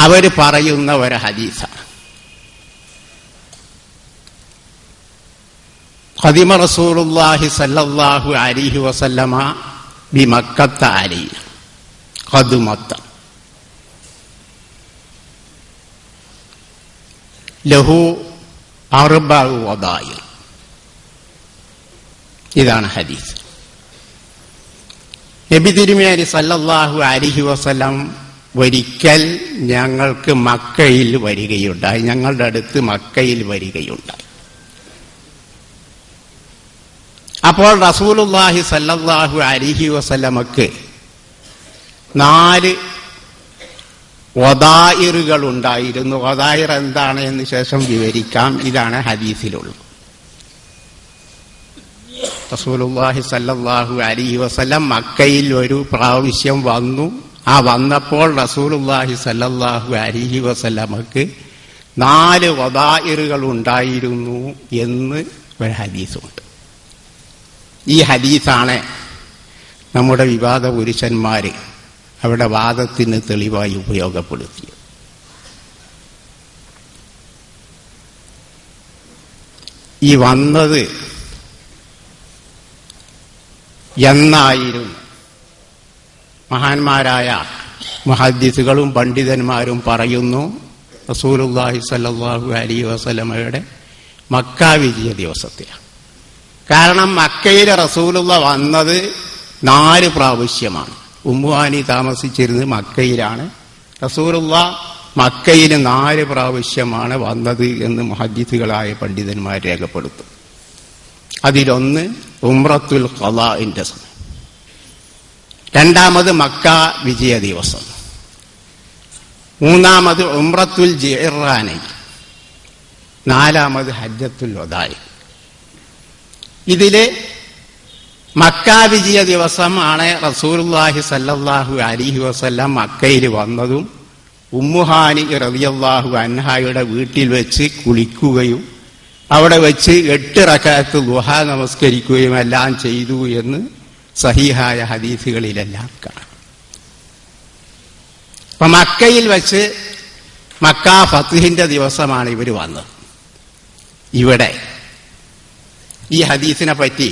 അവർ പറയുന്ന ഒരു ഹദീസാണ്. ഖദിമ റസൂലുള്ളാഹി സ്വല്ലല്ലാഹു അലൈഹി വസല്ലമ ബിമക്കത്ത അലൈന ഖദുമത്ത ലഹു അർബഉ വദായിർ. ഇതാണ് ഹദീസ്. നബി തിരുമേനി സല്ലല്ലാഹു അലൈഹി വസല്ലം ഒരിക്കൽ ഞങ്ങൾക്ക് മക്കയിൽ വരികയുണ്ടായി, ഞങ്ങളുടെ അടുത്ത് മക്കയിൽ വരികയുണ്ടായി. അപ്പോൾ റസൂലുള്ളാഹി സല്ലല്ലാഹു അലൈഹി വസല്ലമക്ക് 4 വദായിറുകൾ ഉണ്ടായിരുന്നു. വദായിർ എന്താണ് എന്ന് ശേഷം വിവരിക്കാം. ഇതാണ് ഹദീസിലുള്ളത്. റസൂലുള്ളാഹി സല്ലല്ലാഹു അലൈഹി വസല്ലം മക്കയിൽ ഒരു പ്രാവശ്യം വന്നു. ആ വന്നപ്പോൾ റസൂലുള്ളാഹി സല്ലല്ലാഹു അലൈഹി വസല്ലമക്ക് 4 വദായിറുകൾ ഉണ്ടായിരുന്നു എന്ന് ഒരു ഹദീസുണ്ട്. ഈ ഹദീസാണ് നമ്മുടെ വിവാദ പുരുഷന്മാര് അവരുടെ വാദത്തിന് തെളിവായി ഉപയോഗപ്പെടുത്തിയത്. ഈ വന്നത് എന്നായിരുന്നു മഹാന്മാരായ മുഹദ്ദിസുകളും പണ്ഡിതന്മാരും പറയുന്നു. റസൂലുള്ളാഹി സ്വല്ലല്ലാഹു അലൈഹി വസല്ലമയുടെ മക്ക വിജയ ദിവസത്തിലാണ്. കാരണം മക്കയിലെ റസൂലുള്ള വന്നത് 4 പ്രാവശ്യമാണ്. ഉമ്മുഹാനി താമസിച്ചിരുന്നത് മക്കയിലാണ്. റസൂലുള്ള മക്കയിൽ 4 പ്രാവശ്യമാണ് വന്നത് എന്ന് മുഹദ്ദിസുകളായ പണ്ഡിതന്മാർ രേഖപ്പെടുത്തും. അതിലൊന്ന് ഉംറത്തുൽ ഖളാഇന്റെ സമയം, രണ്ടാമത് മക്ക വിജയ ദിവസം, മൂന്നാമത് ഉംറത്തുൽ ജിഅ്റാനയിൽ, 4മത് ഹജ്ജത്തുൽ വദാഇ. ഇതില് മക്ക വിജയ ദിവസമാണ് റസൂലുള്ളാഹി സ്വല്ലല്ലാഹു അലൈഹി വസല്ലം മക്കയിൽ വന്നതും ഉമ്മുഹാനി റളിയല്ലാഹു അൻഹായുടെ വീട്ടിൽ വെച്ച് കുളിക്കുകയും അവിടെ വെച്ച് 8 റക്അത്ത് ദുഹ നമസ്കരിക്കുകയും എല്ലാം ചെയ്തു എന്ന് സഹീഹായ ഹദീസുകളിലെല്ലാം കാണാം. അപ്പൊ മക്കയിൽ വെച്ച് മക്ക ഫത്ഹിന്റെ ദിവസമാണ് ഇവർ വന്നത്. ഇവിടെ ഈ ഹദീസിനെ പറ്റി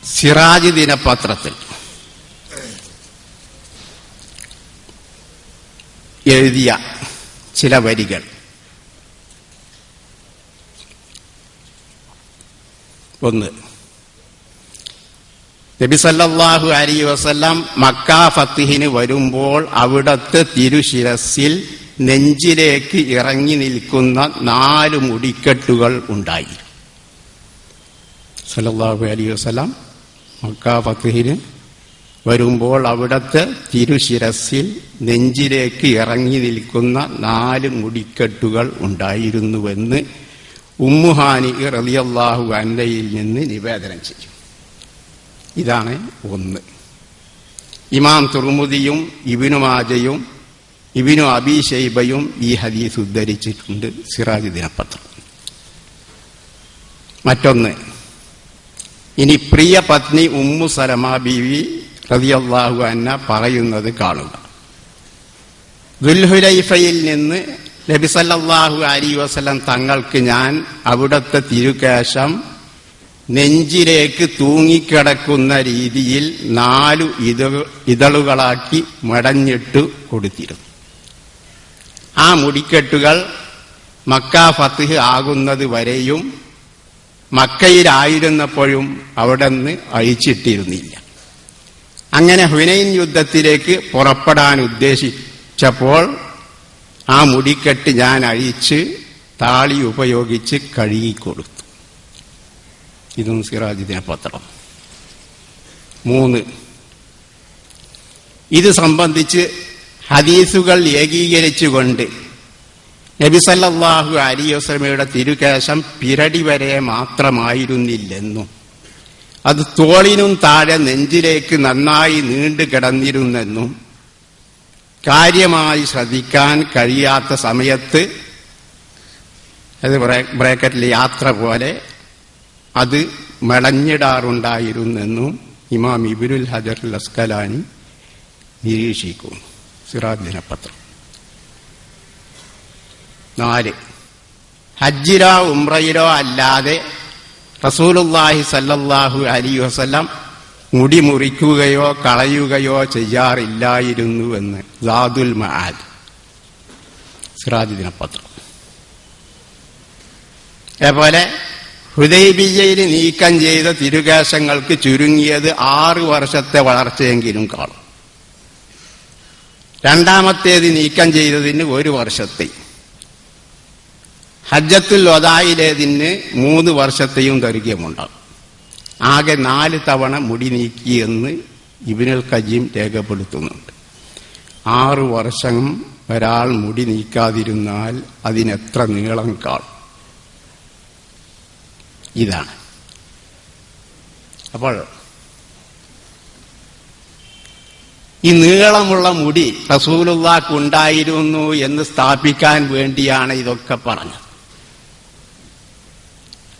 സിറാജ് ദിനപത്രത്തിൽ എഴുതിയ ചില വരികൾ. ഒന്ന്, നബി സല്ലല്ലാഹു അലൈഹി വസല്ലം മക്ക ഫത്ഹിന് വരുമ്പോൾ അവിടത്തെ തിരുശിരസിൽ നെഞ്ചിലേക്ക് ഇറങ്ങി നിൽക്കുന്ന 4 മുടിക്കെട്ടുകൾ ഉണ്ടായി. സല്ലല്ലാഹു അലൈഹി വസല്ലം മക്ക ഫത്ഹിന് വരുമ്പോൾ അവിടത്തെ തിരുശിരസിൽ നെഞ്ചിലേക്ക് ഇറങ്ങി നിൽക്കുന്ന 4 മുടിക്കെട്ടുകൾ ഉണ്ടായിരുന്നുവെന്ന് ഉമ്മുഹാനി റളിയല്ലാഹു അൻഹയിൽ നിന്ന് നിവേദനം ചെയ്യും. ഇതാണ് ഒന്ന്. ഇമാം തുർമുദിയും ഇബ്നു മാജയും ഇബ്നു അബീ ശൈബയും ഈ ഹദീസ് ഉദ്ധരിച്ചിട്ടുണ്ട് സിറാജ് ദിനപത്രം. മറ്റൊന്ന്, ഇനി പ്രിയ പത്നി ഉമ്മു സലമ ബീവി റളിയല്ലാഹു അൻഹ പറയുന്നത് കാണുക. ദുൽഹുലൈഫയിൽ നിന്ന് നബി സല്ലല്ലാഹു അലൈഹി വസല്ലം തങ്ങൾക്ക് ഞാൻ അവിടുത്തെ തിരുകേശം നെഞ്ചിലേക്ക് തൂങ്ങിക്കിടക്കുന്ന രീതിയിൽ 4 ഇതളുകളാക്കി മടഞ്ഞിട്ട് കൊടുത്തിരുന്നു. ആ മുടിക്കെട്ടുകൾ മക്ക ഫത്ഹ് ആകുന്നത് വരെയും മക്കയിലായിരുന്നപ്പോഴും അവിടെ നിന്ന് അഴിച്ചിട്ടിരുന്നില്ല. അങ്ങനെ ഹുനൈൻ യുദ്ധത്തിലേക്ക് പുറപ്പെടാൻ ഉദ്ദേശിച്ചപ്പോൾ ആ മുടിക്കെട്ട് ഞാൻ അഴിച്ച് താളി ഉപയോഗിച്ച് കഴുകിക്കൊടുത്തു. ഇതും സിറാജ് ദിനപത്രം. 3, ഇത് സംബന്ധിച്ച് ഹദീസുകൾ ഏകീകരിച്ചുകൊണ്ട് നബി സല്ലല്ലാഹു അലൈഹി വസല്ലമയുടെ തിരുകേശം പിരടി വരെ മാത്രമായിരുന്നില്ലെന്നും അത് തോളിനും താഴെ നെഞ്ചിലേക്ക് നന്നായി നീണ്ടു കിടന്നിരുന്നെന്നും കാര്യമായി ശ്രദ്ധിക്കാൻ കഴിയാത്ത സമയത്ത് അത് ബ്രാക്കറ്റിൽ യാത്ര പോലെ അത് മെളഞ്ഞിടാറുണ്ടായിരുന്നെന്നും ഇമാം ഇബ്നുൽ ഹജർ അൽ അസ്കലാനി നിരീക്ഷിക്കുന്നു. സിറാജ് ദിനപത്രം. 4, ഹജ്ജിലോ ഉംറയിലോ അല്ലാതെ റസൂലുള്ളാഹി സല്ലല്ലാഹു അലൈഹി വസല്ലം മുടി മുറിക്കുകയോ കളയുകയോ ചെയ്യാറില്ലായിരുന്നുവെന്ന് സാദുൽ മആദ്, സിറാജ് ദിനപത്രം. അതേപോലെ ഹുദൈബിയയിൽ നീക്കം ചെയ്ത തിരുകേശങ്ങൾക്ക് ചുരുങ്ങിയത് 6 വർഷത്തെ വളർച്ചയെങ്കിലും കാണും. രണ്ടാമത്തേത് നീക്കം ചെയ്തതിന് 1 വർഷത്തെ, ഹജ്ജത്തുൽ വദായിലേതിന് 3 വർഷത്തെയും ദൈർഘ്യമുണ്ടാകും. ആകെ 4 തവണ മുടി നീക്കിയെന്ന് ഇബ്നുൽ ഖയ്യിം രേഖപ്പെടുത്തുന്നുണ്ട്. 6 വർഷം ഒരാൾ മുടി നീക്കാതിരുന്നാൽ അതിനെത്ര നീളം കാണും? ഇതാണ്. അപ്പോൾ ഈ നീളമുള്ള മുടി റസൂലുള്ളാഹിക്ക് ഉണ്ടായിരുന്നു എന്ന് സ്ഥാപിക്കാൻ വേണ്ടിയാണ് ഇതൊക്കെ പറഞ്ഞത്.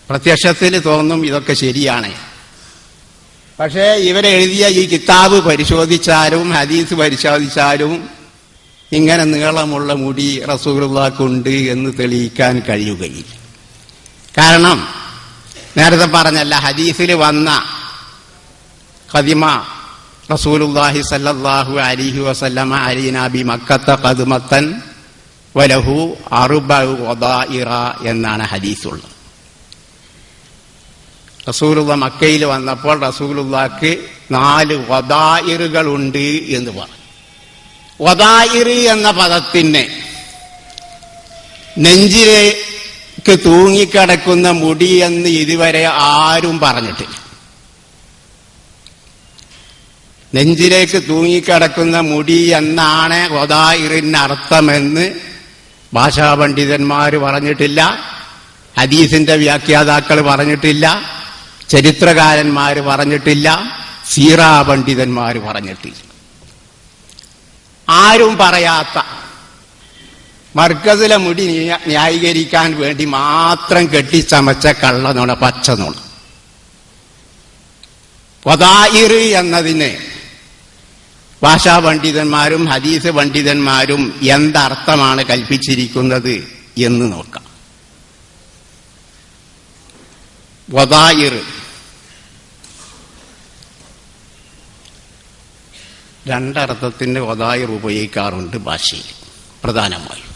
പ്രത്യക്ഷത്തിൽ തോന്നും ഇതൊക്കെ ശരിയാണ്. പക്ഷേ ഇവരെഴുതിയ ഈ കിതാബ് പരിശോധിച്ചാലും ഹദീസ് പരിശോധിച്ചാലും ഇങ്ങനെ നീളമുള്ള മുടി റസൂലുള്ളാഹിക്കുണ്ട് എന്ന് തെളിയിക്കാൻ കഴിയുകയില്ല. കാരണം നേരത്തെ പറഞ്ഞല്ല, ഹദീസിൽ വന്ന ഖദിമ റസൂലുള്ളാഹി സല്ലല്ലാഹു അലൈഹി വസല്ലമ അലൈനാ ബി മക്കത്ത ഖദ്മത്തൻ വലഹു 4 വദാഇറ എന്നാണ് ഹദീസുള്ളത്. റസൂലുള്ള മക്കയിൽ വന്നപ്പോൾ റസൂലുള്ളാഹിക്ക് 4 വദാഇറുകളുണ്ട് എന്ന് പറഞ്ഞു. വദാഇർ എന്ന പദത്തിന് നെഞ്ചിലേക്ക് തൂങ്ങിക്കിടക്കുന്ന മുടി എന്ന് ഇതുവരെ ആരും പറഞ്ഞിട്ടില്ല. നെഞ്ചിലേക്ക് തൂങ്ങിക്കിടക്കുന്ന മുടി എന്നാണ് വദാഇറിന് അർത്ഥമെന്ന് ഭാഷാപണ്ഡിതന്മാർ പറഞ്ഞിട്ടില്ല, ഹദീസിന്റെ വ്യാഖ്യാതാക്കൾ പറഞ്ഞിട്ടില്ല, ചരിത്രകാരന്മാർ പറഞ്ഞിട്ടില്ല, സീറാ പണ്ഡിതന്മാർ പറഞ്ഞിട്ടില്ല. ആരും പറയാത്ത മർക്കസിലെ മുടി ന്യായീകരിക്കാൻ വേണ്ടി മാത്രം കെട്ടിച്ചമച്ച കള്ളനുണ, പച്ചനുണ. വദാഇർ എന്നതിന് ഭാഷാ പണ്ഡിതന്മാരും ഹദീസ് പണ്ഡിതന്മാരും എന്തർത്ഥമാണ് കൽപ്പിച്ചിരിക്കുന്നത് എന്ന് നോക്കാം. വദാഇർ രണ്ടർത്ഥത്തിന് വദാഇർ ഉപയോഗിക്കാറുണ്ട് ഭാഷയിൽ പ്രധാനമായും.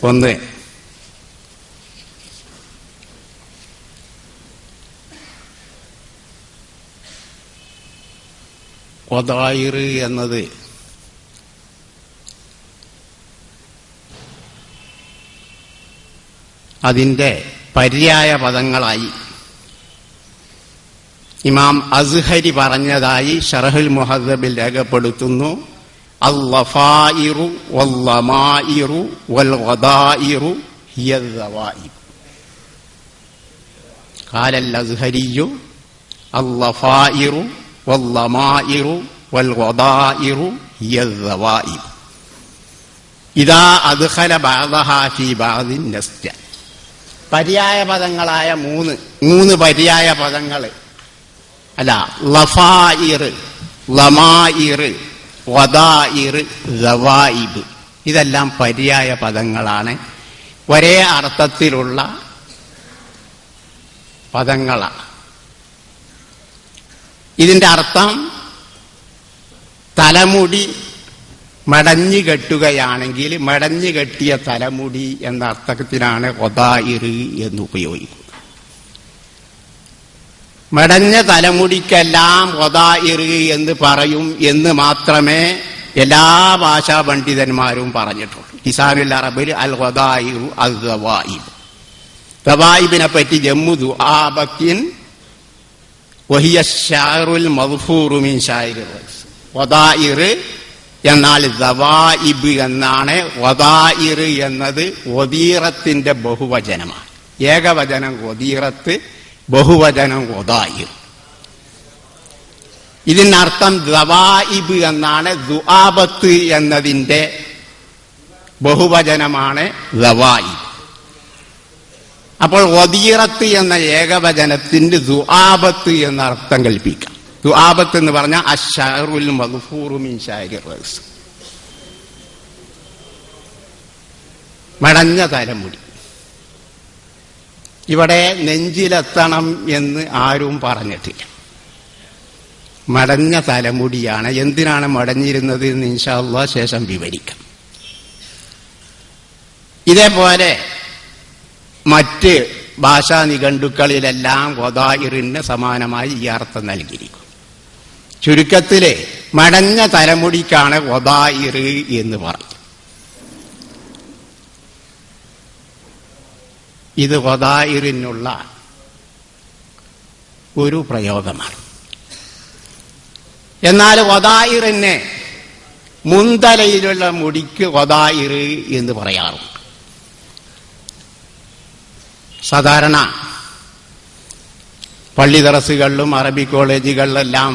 ഒന്ന്, വദാഇർ എന്നത് അതിന്റെ പര്യായ പദങ്ങളായി ഇമാം അസ്ഹരി പറഞ്ഞതായി ശറഹുൽ മുഹദ്ദബിൽ രേഖപ്പെടുത്തുന്നു. അൽ-ലഫായിറു വൽ-ലമായിറു വൽ-ഗദായിറു ഹിയ ദവായിബ്. ഖാല അൽ-അസ്ഹരിയു അൽ-ലഫായിറു വൽ-ലമായിറു വൽ-ഗദായിറു ഹിയ ദവായിബ് ഇദാ അദ്ഖല ബഅദഹാ ഫീ ബഅദിൻ നസ്ജ. പര്യായ പദങ്ങളായ മൂന്ന് പര്യായ പദങ്ങൾ അല്ല, ലഫായിർ, ലമായിർ, വദായിർ, ദവായിബ്, ഇതെല്ലാം പര്യായ പദങ്ങളാണ്. ഒരേ അർത്ഥത്തിലുള്ള പദങ്ങളാണ്. ഇതിന്റെ അർത്ഥം തലമുടി മടഞ്ഞു കെട്ടുകയാണെങ്കിൽ മടഞ്ഞു കെട്ടിയ തലമുടി എന്ന അർത്ഥത്തിലാണ് വദായിർ എന്ന് ഉപയോഗിക്കുന്നത്. മടഞ്ഞ തലമുടിക്കെല്ലാം വദായിർ എന്ന് പറയും എന്ന് മാത്രമേ എല്ലാ ഭാഷാ പണ്ഡിതന്മാരും പറഞ്ഞിട്ടുള്ളൂ. ലിസാനുൽ അറബിൽ അൽ വദായിറു അൽ ദവായിബ്. ദവായിബിനെ പറ്റി ജമ്മു ദുആബത്തിൻ വഹിയ ശഅറുൽ മദ്ഫൂറു മിൻ ശാഇരി റസ്. വദായിർ എന്നാൽ ദവായിബ് എന്നാണ്. വദായിർ എന്നത് വദീറത്തിന്റെ ബഹുവചനമാണ്. ഏകവചനം വദീറത്ത്, ബഹുവചനം വദായിർ. ഇതിനർത്ഥം ദവായിബ് എന്നാണ്. ദുആബത്ത് എന്നതിന്റെ ബഹുവചനമാണ് ദവായിബ്. അപ്പോൾ വദീറത്ത് എന്ന ഏകവചനത്തിന്റെ ദുആബത്ത് എന്ന അർത്ഥം കൽപ്പിക്കാം. ദുആബത്ത് എന്ന് പറഞ്ഞാൽ അശ്ശഅറുൽ മഗ്ഫൂറു മിൻ ശഅരിർ റഅസ്, മടഞ്ഞ തലമുടി. ഇവിടെ നെഞ്ചിലെത്തണം എന്ന് ആരും പറഞ്ഞിട്ടില്ല. മടഞ്ഞ തലമുടിയാണ്. എന്തിനാണ് മടഞ്ഞിരുന്നത് എന്ന് ഇൻഷാ അല്ലാഹ് ശേഷം വിവരിക്കാം. ഇതേപോലെ മറ്റ് ഭാഷാ നിഘണ്ടുക്കളിലെല്ലാം വദാഇറിന് സമാനമായി ഈ അർത്ഥം നൽകിയിരിക്കും. ചുരുക്കത്തില് മടഞ്ഞ തലമുടിക്കാണ് വദാഇർ എന്ന് പറയും. ഇത് വദാഇറിനുള്ള ഒരു പ്രയോഗമാണ്. എന്നാൽ വദാഇറിന് മുന്തലയിലുള്ള മുടിക്ക് വദാഇർ എന്ന് പറയാറുണ്ട്. സാധാരണ പള്ളി ദറസുകളിലും അറബി കോളേജുകളിലെല്ലാം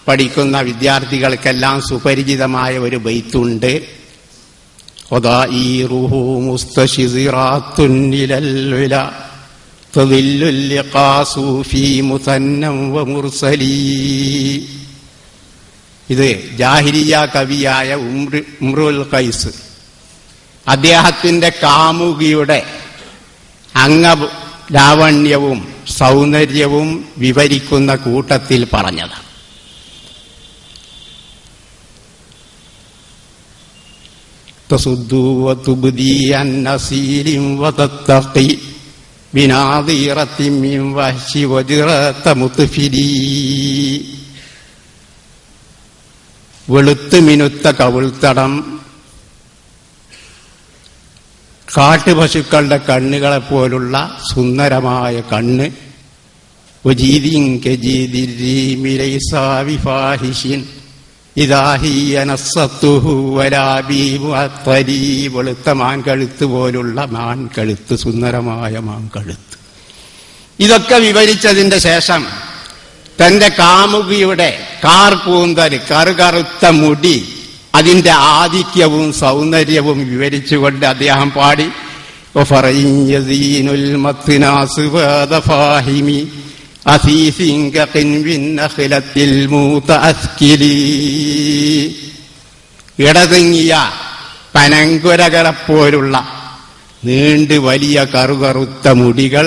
പഠിക്കുന്ന വിദ്യാർത്ഥികൾക്കെല്ലാം സുപരിചിതമായ ഒരു ബൈത്തുണ്ട്. വദാഇറുഹു മുസ്തശിസിറാത്തുൻ ഇലൽ ഉല തദില്ലുൽ ലിഖാസു ഫീ മുസന്നം വമുർസലി. ഇത് ജാഹിലിയ കവിയായ ഉംറുൽ ഖൈസ് അദ്ദേഹത്തിന്റെ കാമുകിയുടെ അംഗലാവണ്യവും സൗന്ദര്യവും വിവരിക്കുന്ന കൂട്ടത്തിൽ പറഞ്ഞതാണ്. തസുദ്ദു വതുബ്ദി അൻ നസീലിൻ വതത്തഖി ബിനാദിറത്തിൻ മിൻ വഹ്ശി വജ്റത മുത്ഫിലി. വെളുത്ത് മിനുത്ത കവിൾത്തടം, കാട്ടുപശുക്കളുടെ കണ്ണുകളെ പോലുള്ള സുന്ദരമായ കണ്ണ്, വെളുത്ത മാൻകഴുത്ത് പോലുള്ള മാൻകഴുത്ത്, സുന്ദരമായ മാൻകഴുത്ത്. ഇതൊക്കെ വിവരിച്ചതിന്റെ ശേഷം തന്റെ കാമുകിയുടെ കാർകൂന്തൽ, കറുകറുത്ത മുടി, അതിന്റെ ആധിക്യവും സൗന്ദര്യവും വിവരിച്ചുകൊണ്ട് അദ്ദേഹം പാടി. ഇടതിങ്ങിയ പനങ്കുരകളെപ്പോലുള്ള നീണ്ട് വലിയ കറുകറുത്ത മുടികൾ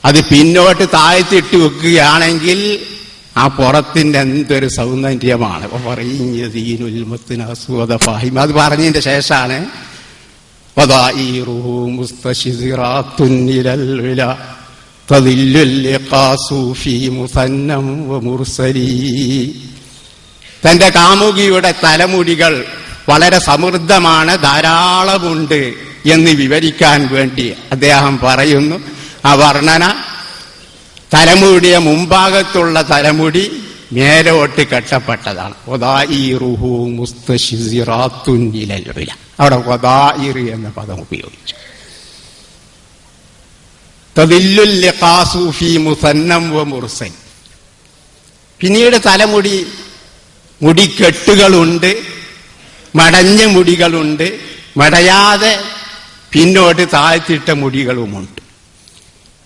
അത് പിന്നോട്ട് താഴ്ത്തിട്ട് വെക്കുകയാണെങ്കിൽ ആ പുറത്തിന്റെ എന്തൊരു സൗന്ദര്യമാണ്. അത് പറഞ്ഞതിന്റെ ശേഷമാണ് തന്റെ കാമുകിയുടെ തലമുടികൾ വളരെ സമൃദ്ധമാണ്, ധാരാളമുണ്ട് എന്ന് വിവരിക്കാൻ വേണ്ടി അദ്ദേഹം പറയുന്നു. ആ വർണ്ണന തലമുടിയെ മുമ്പാകത്തുള്ള തലമുടി മേലോട്ട് കെട്ടപ്പെട്ടതാണ്. അവിടെ വദാഇർ എന്ന പദം ഉപയോഗിച്ചു. തദില്ലുൽ ലിഖാസു ഫീ മുസന്നം വ മുർസൽ. പിന്നീട് തലമുടി മുടിക്കെട്ടുകളുണ്ട്, മടഞ്ഞ മുടികളുണ്ട്, മടയാതെ പിന്നോട്ട് താഴ്ത്തിയിട്ട മുടികളുമുണ്ട്.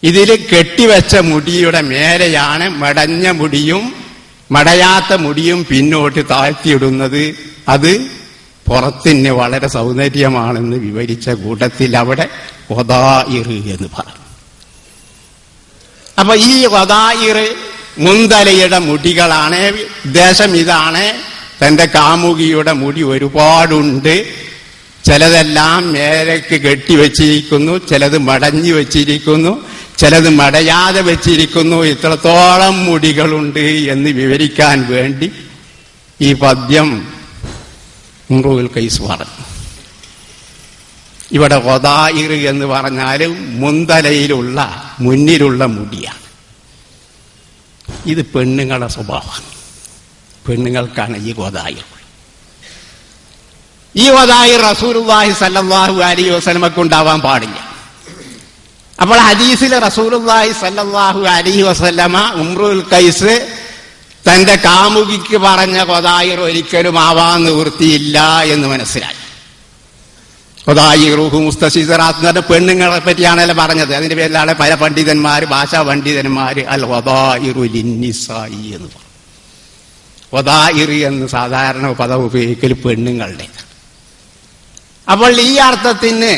ഇതിൽ കെട്ടിവെച്ച മുടിയുടെ മേലെയാണ് മടഞ്ഞ മുടിയും മടയാത്ത മുടിയും പിന്നോട്ട് താഴ്ത്തിയിടുന്നത്. അത് പുറത്തിന് വളരെ സൗന്ദര്യമാണെന്ന് വിവരിച്ച കൂട്ടത്തിൽ അവിടെ വദാഇർ എന്ന് പറഞ്ഞു. അപ്പൊ ഈ വദാഇർ മുന്തലയുടെ മുടികളാണ്. ഉദ്ദേശം ഇതാണ്, തന്റെ കാമുകിയുടെ മുടി ഒരുപാടുണ്ട്. ചിലതെല്ലാം മേലേക്ക് കെട്ടിവെച്ചിരിക്കുന്നു, ചിലത് മടഞ്ഞു വെച്ചിരിക്കുന്നു, ചിലത് മടയാതെ വെച്ചിരിക്കുന്നു. ഇത്രത്തോളം മുടികളുണ്ട് എന്ന് വിവരിക്കാൻ വേണ്ടി ഈ പദ്യം ഉംറുൽ ഖൈസ് പറഞ്ഞു. ഇവിടെ വദാഇർ എന്ന് പറഞ്ഞാൽ മുന്തലയിലുള്ള മുന്നിലുള്ള മുടിയാണ്. ഇത് പെണ്ണുങ്ങളുടെ സ്വഭാവമാണ്. പെണ്ണുങ്ങൾക്കാണ് ഈ വദാഇർ. ഈ വദാഇർ റസൂലുള്ളാഹി സ്വല്ലല്ലാഹു അലൈഹി വസല്ലമക്ക് ഉണ്ടാവാൻ പാടില്ല. അപ്പോൾ ഹദീസിൽ റസൂലുള്ളാഹി സ്വല്ലല്ലാഹു അലൈഹി വസല്ലമ ഉംറുൽ ഖൈസ് തന്റെ കാമുകിക്ക് പറഞ്ഞ വദാഇർ ഒരിക്കലും ആവാൻ നിവൃത്തിയില്ല എന്ന് മനസ്സിലായി. വദായിറുഹു മുസ്തശിറാത്ത് എന്ന് പറഞ്ഞ പെണ്ണുങ്ങളെ പറ്റിയാണല്ലോ പറഞ്ഞത്. അതിന്റെ പേരിലാണ് പല പണ്ഡിതന്മാര്, ഭാഷാ പണ്ഡിതന്മാര് അൽ വദായിറു ലിന്നിസായി എന്ന് പറഞ്ഞു. വദായിർ എന്ന് സാധാരണ പദം ഉപയോഗിക്കൽ പെണ്ണുങ്ങളുടെ. അപ്പോൾ ഈ അർത്ഥത്തിന്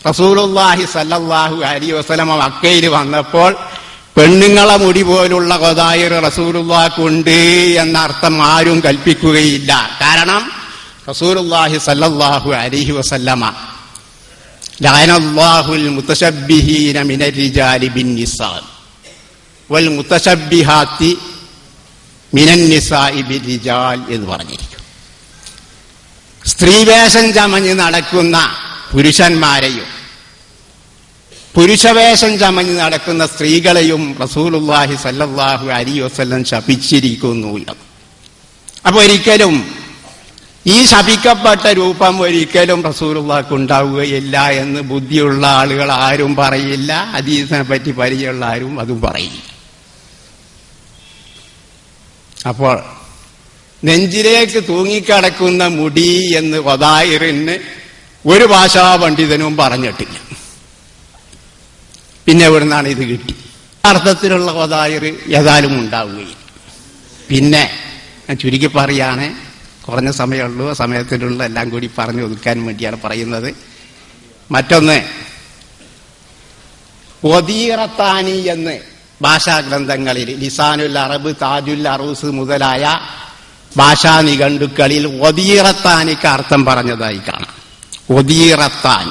റസൂലുള്ളാഹി സ്വല്ലല്ലാഹു അലൈഹി വസല്ലമ മക്കയിൽ വന്നപ്പോൾ പെണ്ണുങ്ങളെ മുടി പോലുള്ള വദായിർ റസൂലുള്ളാഹിക്കുണ്ട് എന്ന അർത്ഥം ആരും കൽപ്പിക്കുകയില്ല. കാരണം റസൂലുള്ളാഹി സ്വല്ലല്ലാഹു അലൈഹി വസല്ലമ ലഅനല്ലാഹുൽ മുതശബ്ബിഹീന മിനർ റിജാലി ബിന്നിസാ വൽ മുതശബ്ബിഹാത്തി മിനൻ നിസാഇ ബിർരിജാൽ എന്ന് പറഞ്ഞിരിക്കും. സ്ത്രീവേഷം ചമഞ്ഞ് നടക്കുന്ന പുരുഷന്മാരെയും പുരുഷവേഷം ചമഞ്ഞ് നടക്കുന്ന സ്ത്രീകളെയും റസൂലുള്ളാഹി സ്വല്ലല്ലാഹു അലൈഹി വസല്ലം ശപിച്ചിരിക്കുന്നു. അപ്പൊ ഒരിക്കലും ഈ ശപിക്കപ്പെട്ട രൂപം ഒരിക്കലും റസൂലുള്ളാഹിക്ക് ഉണ്ടാവുകയില്ല എന്ന് ബുദ്ധിയുള്ള ആളുകൾ ആരും പറയില്ല. ഹദീസിനെ പറ്റി പരിചയമുള്ള ആരും അതും പറയില്ല. അപ്പോൾ നെഞ്ചിലേക്ക് തൂങ്ങിക്കിടക്കുന്ന മുടി എന്ന് വദായിറിന് ഒരു ഭാഷാ പണ്ഡിതനും പറഞ്ഞിട്ടില്ല. പിന്നെ എവിടുന്നാണ് ഇത് കിട്ടി? അർത്ഥത്തിലുള്ള വദായിർ ഏതായാലും ഉണ്ടാവുകയില്ല. പിന്നെ ഞാൻ ചുരുക്കി പറയാണ്, കുറഞ്ഞ സമയമുള്ളൂ, ആ സമയത്തിലുള്ള എല്ലാം കൂടി പറഞ്ഞു ഒതുക്കാൻ വേണ്ടിയാണ് പറയുന്നത്. മറ്റൊന്ന്, വദീറത്താനി എന്ന് ഭാഷാഗ്രന്ഥങ്ങളിൽ ലിസാനുൽ അറബ്, താജുൽ അറൂസ് മുതലായ ഭാഷാ നിഘണ്ടുക്കളിൽ വദീറത്താനിക്ക് അർത്ഥം പറഞ്ഞതായി കാണാം. വദീറത്താൻ,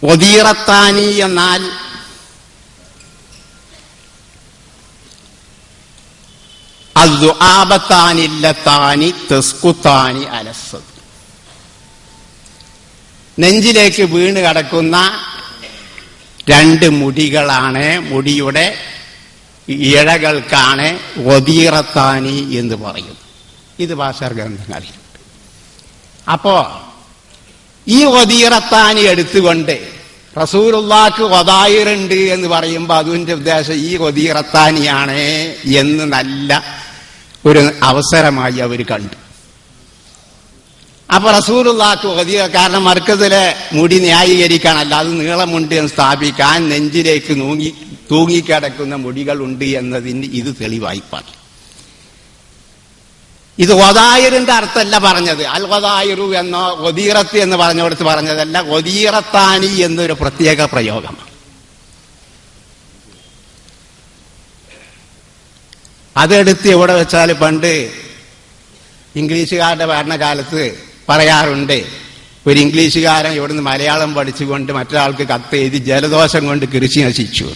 വദീറത്താനി എന്നാൽ അദ്ദുആബത്താനില്ലത്താനി തസ്കുത്താനി അലസ്സദ്, നെഞ്ചിലേക്ക് വീണ് കിടക്കുന്ന രണ്ട് മുടികളാണ്, മുടിയുടെ ഇഴകൾക്കാണ് വദീറത്താനി എന്ന് പറയും. ഇത് ഭാഷാ ഗ്രന്ഥങ്ങളിൽ. അപ്പോ ഈ വദീറത്താനി എടുത്തുകൊണ്ട് റസൂലുള്ളാഹിക്ക് വദായിറുണ്ട് എന്ന് പറയുമ്പോൾ അതിന്റെ ഉദ്ദേശം ഈ വദീറത്താനിയാണ് എന്ന് നല്ല ഒരു അവസരമായി അവർ കണ്ടു. അപ്പൊ റസൂലുള്ളാഹിക്ക് വദീറ, കാരണം മർക്കസിലെ മുടി ന്യായീകരിക്കാനല്ല, അത് നീളമുണ്ട് എന്ന് സ്ഥാപിക്കാൻ നെഞ്ചിലേക്ക് തൂങ്ങിക്കിടക്കുന്ന മുടികളുണ്ട് എന്നതിന് ഇത് തെളിവായി പറഞ്ഞു. ഇത് വദായിറിന്റെ അർത്ഥമല്ല പറഞ്ഞത്. അൽ വദായിറു എന്നോ വദീറത്ത് എന്ന് പറഞ്ഞോടത്ത് പറഞ്ഞതല്ല, വദീറത്താനി എന്നൊരു പ്രത്യേക പ്രയോഗമാണ്. അതെടുത്ത് എവിടെ വെച്ചാൽ പണ്ട് ഇംഗ്ലീഷുകാരുടെ ഭരണകാലത്ത് പറയാറുണ്ട്, ഒരു ഇംഗ്ലീഷുകാരൻ ഇവിടുന്ന് മലയാളം പഠിച്ചുകൊണ്ട് മറ്റൊരാൾക്ക് കത്ത് എഴുതി ജലദോഷം കൊണ്ട് കൃഷി നശിച്ചു.